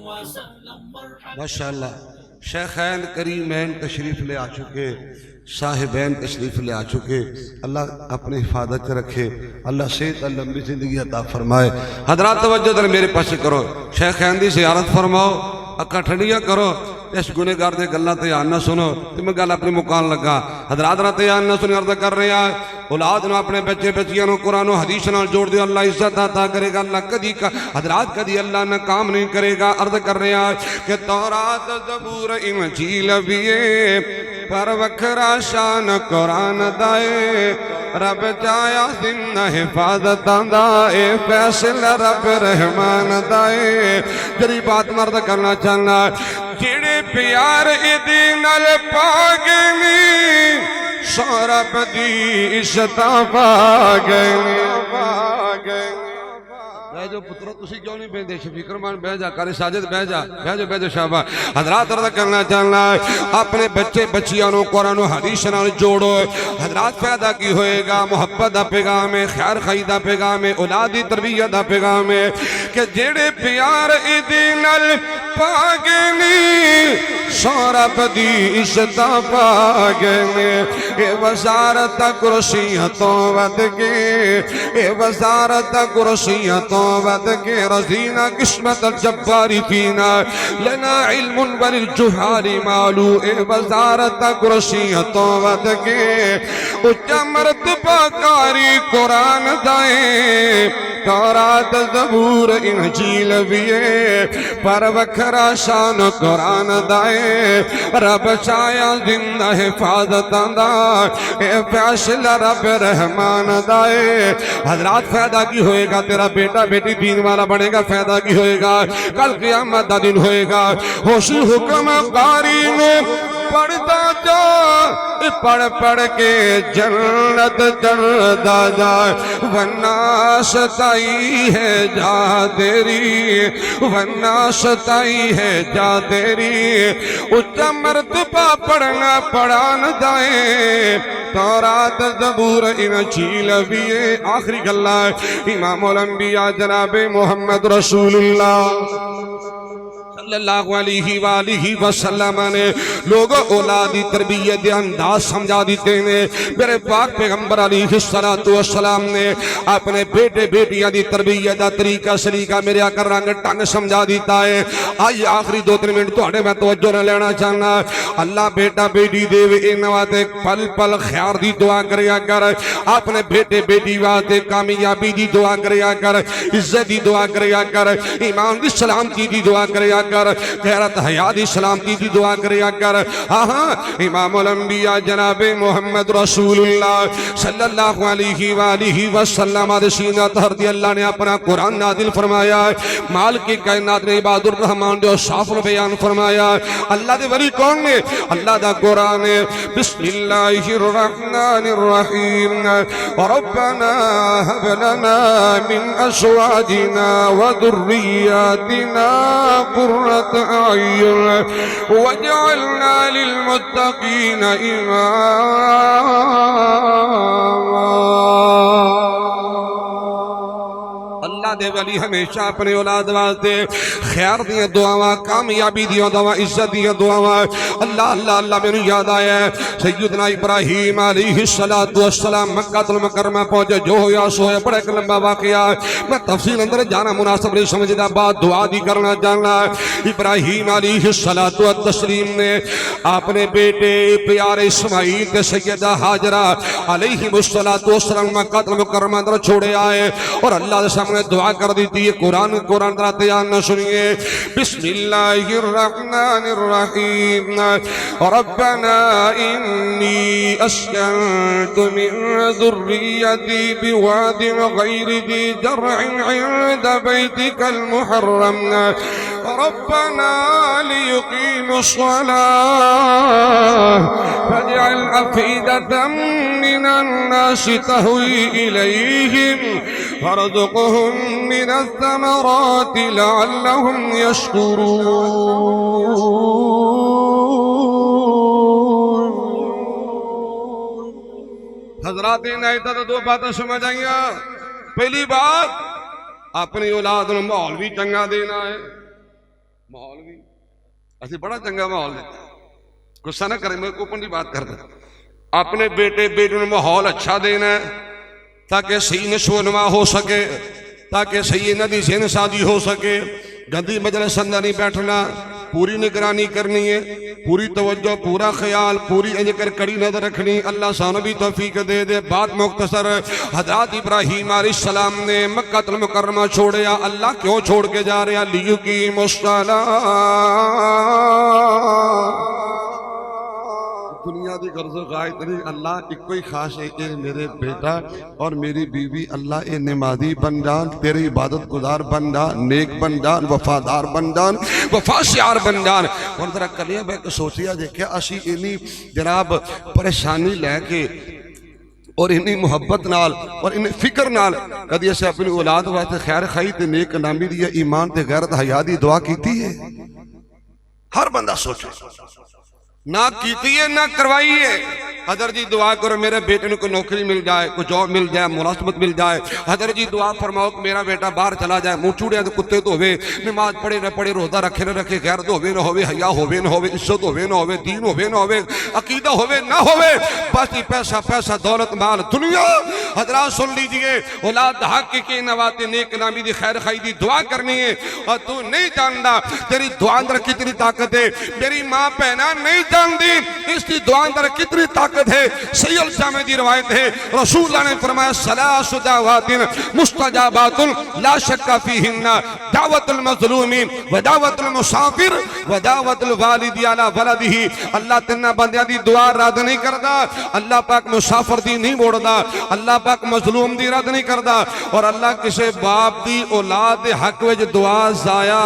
وسلم مرحبا ماشاءاللہ شیخین کریمین تشریف لے آ چکے صاحبین تشریف لے آ چکے اللہ اپنے حفاظت رکھے اللہ صحت اللہ لمبی زندگی عطا فرمائے حضرات توجہ در میرے پاس کرو شیخین دی زیارت فرماؤ اکھا ٹھنڈیاں کرو اس گنہگار دے گلہ تیان نہ سنو تو میں گل اپنی مکان لگا حضرات نہ تیان نہ سنو عرض کر رہے ہیں اولاد نو اپنے بچے بچیاں نو قرآن و حدیث نال جوڑ دے اللہ عزت عطا کرے گا اللہ کدی کا حضرات کدی اللہ نہ کام نہیں کرے گا عرض کر رہے ہیں کہ تورات زبور انجیل ویے پر وکھرا شان قرآن دائے رب چایا زندہ حفاظت دائے فیصلہ رب رحمان دائے جری بات مرد کرنا چاہنا جڑے پیار ادی نل پاگنی سورب دی عشتا پاگنی بہ جو پترو تسی کیوں نہیں بیندے شفیق رحمان بہ جا کاری ساجد بہ جا شابہ حضرات عرض کرنا چاہنا اپنے بچے بچیاں نو قرآن و حدیث نال جوڑو حضرات پیدا کی ہوئے گا محبت دا پیغام ہے خیر خی دا پیغام ہے اولادی تربیت دا پیغام ہے کہ جڑے پیار ادی نال پاگنی سورب دی عشتا پاگنی اے وزارت کرسیتوں ود کے اے وزارت کرسیتوں ود کے رزینا قسمت الجباری فینا لنا علم وللجہال مالو اے وزارت کرسیتوں ود کے اچھا مرتبہ کاری قرآن دائیں تورات زبور انجیل ویے پر وکھرا شان قرآن دائے رب چایا زندہ حفاظت دا اے فیصلہ رب رحمان دائے حضرات فائدہ کی ہوئے گا تیرا بیٹا بیٹی دین والا بنے گا فائدہ کی ہوئے گا کل قیامت دا دن ہوئے گا ہوشی حکم قاری نے پڑھتا جا پڑھ پڑھ کے جنت چڑھتا جا ورنہ ستائی ہے جا تیری ورنہ ستائی ہے جا تیری اچھا مرتبہ پڑھنا پڑھان جائے تورات زبور انجیل ویے آخری گلہ امام الانبیاء جناب محمد رسول اللہ صلی اللہ علیہ وآلہ وسلم نے لوگوں اولادی تربیت انداز سمجھا دیتے ہیں. میرے پاک پیغمبر علیہ السلام نے اپنے بیٹے بیٹیاں دی تربیت دا طریقہ سلیقہ میرے آقا رنگ ٹنگ سمجھا دیتا ہے. آئیے آخری 2-3 منٹ تھوڑے میں توجہ نہ لینا چاہنا. اللہ بیٹا بیٹی دے ان واسطے پل پل خیر دی دعا کریا کر, اپنے بیٹے بیٹی واسطے کامیابی دی دعا کریا کر, عزت دی دعا کریا کر, ایمان دی سلامتی دی دعا کریا کر, غیرت حیا دی سلامتی دی دعا کریا کر. ہاں امام الانبیاء جناب محمد رسول اللہ صلی اللہ علیہ وآلہ وسلم سینہ تہر دی اللہ نے اپنا قرآن نازل فرمایا ہے. مالک کائنات نے عباد الرحمن جو صاف بیان فرمایا. اللہ دے ولی کون نے؟ اللہ دا قرآن ہے. بسم اللہ الرحمن الرحیم. ربنا هب لنا من ازواجنا وذرياتنا قرة اعین واجعلنا للمتقین اماما. اللہ دے ولی ہمیشہ اپنے اولاد واسطے خیر دیاں دعاواں, کامیابی دیاں دعاواں, عزت دیاں دعاواں. اللہ اللہ اللہ میں نے یاد آیا ہے سیدنا ابراہیم علیہ السلام مکہ المکرمہ پہنچے. جو ہویا سو ہے, بڑا ایک لمبا واقعہ ہے, میں تفصیل اندر جانا مناسب نہیں سمجھدا, بات دعا دی کرنا جاننا. ابراہیم علیہ السلام نے اپنے بیٹے پیارے اسماعیل تے سیدہ ہاجرہ علیہ السلام مکہ المکرمہ اندر چھوڑے آئے اور اللہ دے سامنے دعا کر دیتی ہے. قرآن ذرا تیار نہ سنیے. بسم اللہ الرحمن الرحیم. ربنا انی اسکنت من ذریتی بواد غیر ذی زرع عند بیتک المحرم ربنا لیقیموا الصلاة فاجعل أفئدة من الناس تهوی الیہم وارزقهم من الثمرات لعلهم يشكرون. حضرات نائتہ تو 2 باتیں سمجھ آئیں گا. پہلی بات, اپنی اولاد نے ماحول بھی چنگا دینا ہے. ماحول بھی ایسی بڑا چنگا ماحول دیتا ہے, غصہ نہ کریں, میں اوپن کی بات کرتا ہوں. اپنے بیٹے بیٹے نے ماحول اچھا دینا ہے تاکہ صحیح نشو و نما ہو سکے, تاکہ صحیح ندی ذہن سازی ہو سکے. گندی مجلس اندر نہیں بیٹھنا, پوری نگرانی کرنی ہے, پوری توجہ, پورا خیال, پوری انجکر کڑی نظر رکھنی. اللہ سانو بھی توفیق دے دے. بات مختصر, حضرات ابراہیم علیہ السلام نے مکہ المکرمہ چھوڑیا. اللہ کیوں چھوڑ کے جا رہے ہیں؟ لیقیموا الصلاۃ. دنیا دی غرض و غایت نہیں, اللہ ایک کوئی خاص ہے کہ میرے بیٹا اور میری بیوی اللہ اے نمازی بن جان, تیری عبادت گزار بن جان, نیک بن جان, وفادار بن جان, وفاشیار بن جان. اور ذرا کلیاں میں سوچیا دیکھیا اسی انہی جناب پریشانی لے کے اور انہی محبت نال اور انہی فکر نال کدی اسے اپنی اولاد واسطے خیر خواہی تے نیک نامی دی ایمان تے غیرت حیا دی دعا کیتی ہے؟ ہر بندہ سوچے. نہ کیتی ہے نہ کروائی ہے. حضرت جی دعا کرو میرے بیٹے نے کوئی نوکری مل جائے, کوئی جاب مل جائے, ملازمت مل جائے. حضرت جی دعا فرماؤ کہ میرا بیٹا باہر چلا جائے, منہ چوڑے کتے تو ہوئے, نماز پڑھے نہ پڑھے, روزہ رکھے نہ رکھے, غیرت ہوئے نہ ہوئے, حیا ہوئے نہ ہوئے, عزت ہوئے نہ ہوئے, دین ہوئے نہ ہوئے, عقیدہ ہوئے نہ ہوئے, بس پیسہ پیسہ دولت مال دنیا. حضرات سن لیجئے, اولاد حق کی نواتے نیک نامی دی خیر خواہی دی دعا کرنی ہے. اور تو نہیں جانتا تیری دعا اندر کتنی طاقت ہے. میری ماں بہنا نہیں جانتی اس کی دعا اندر کتنی طاقت ہے. صحیح الجامع دی روایت ہے, رسول اللہ نے فرمایا ثلاث دعوات مستجابات لا شک فیہن دعوت المظلوم و دعوت المسافر و دعوت الوالد علی ولدہ. اللہ تنہ بندیاں دی دعا رد نہیں کردا, اللہ پاک مسافر دی نہیں موڑدا, اللہ پاک مظلوم دی رد نہیں کردا, اور اللہ کسے باپ دی اولاد دے حق وچ دعا ضائع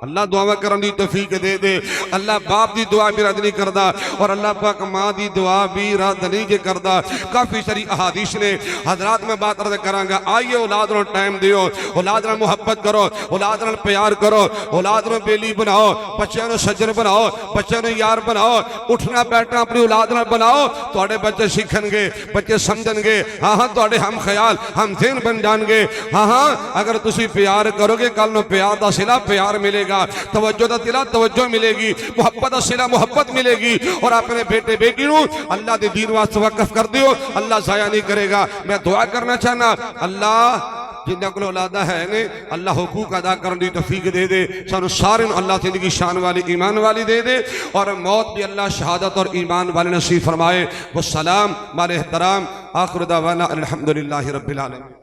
اللہ دعا کرن دی توفیق دے دے. اللہ باپ دی دعا بھی رد نہیں کردا اور اللہ پاک ماں دی دعا بھی رد نہیں کردا. کافی ساری احادیث نے. حضرات میں بات عرض کراں گا, آئیے اولاد نوں ٹائم دیو, اولاد نال محبت کرو, اولاد نال پیار کرو, اولاد نوں بیلی بناؤ, بچیاں نوں سجن بناؤ, بچیاں نوں یار بناؤ, اٹھنا بیٹھنا اپنی اولاد نال بناؤ. تواڈے بچے سیکھن گے, بچے سمجھن گے, ہاں ہاں تواڈے ہم خیال ہم ذہن بن جان گے. ہاں ہاں اگر تسی پیار کرو گے کل نوں پیار دا صلہ پیار ملے گا. گا، توجہ دلا توجہ ملے گی، محبت صلہ محبت ملے گی، اور اپنے بیٹے بیٹی نو اللہ دے دین واسطے وقف کر دیو، اللہ ضائع نہیں کرے گا۔ میں دعا کرنا چاہنا اللہ جنہاں کو اولاداں ہیں اللہ حقوق ادا کرنے دی توفیق دے دے، سانو سارے اللہ زندگی شان والی ایمان والی دے دے، اور موت بھی اللہ شہادت اور ایمان والے نصیب فرمائے۔ والسلام مال احترام، آخر دعوانا الحمدللہ رب العالمین۔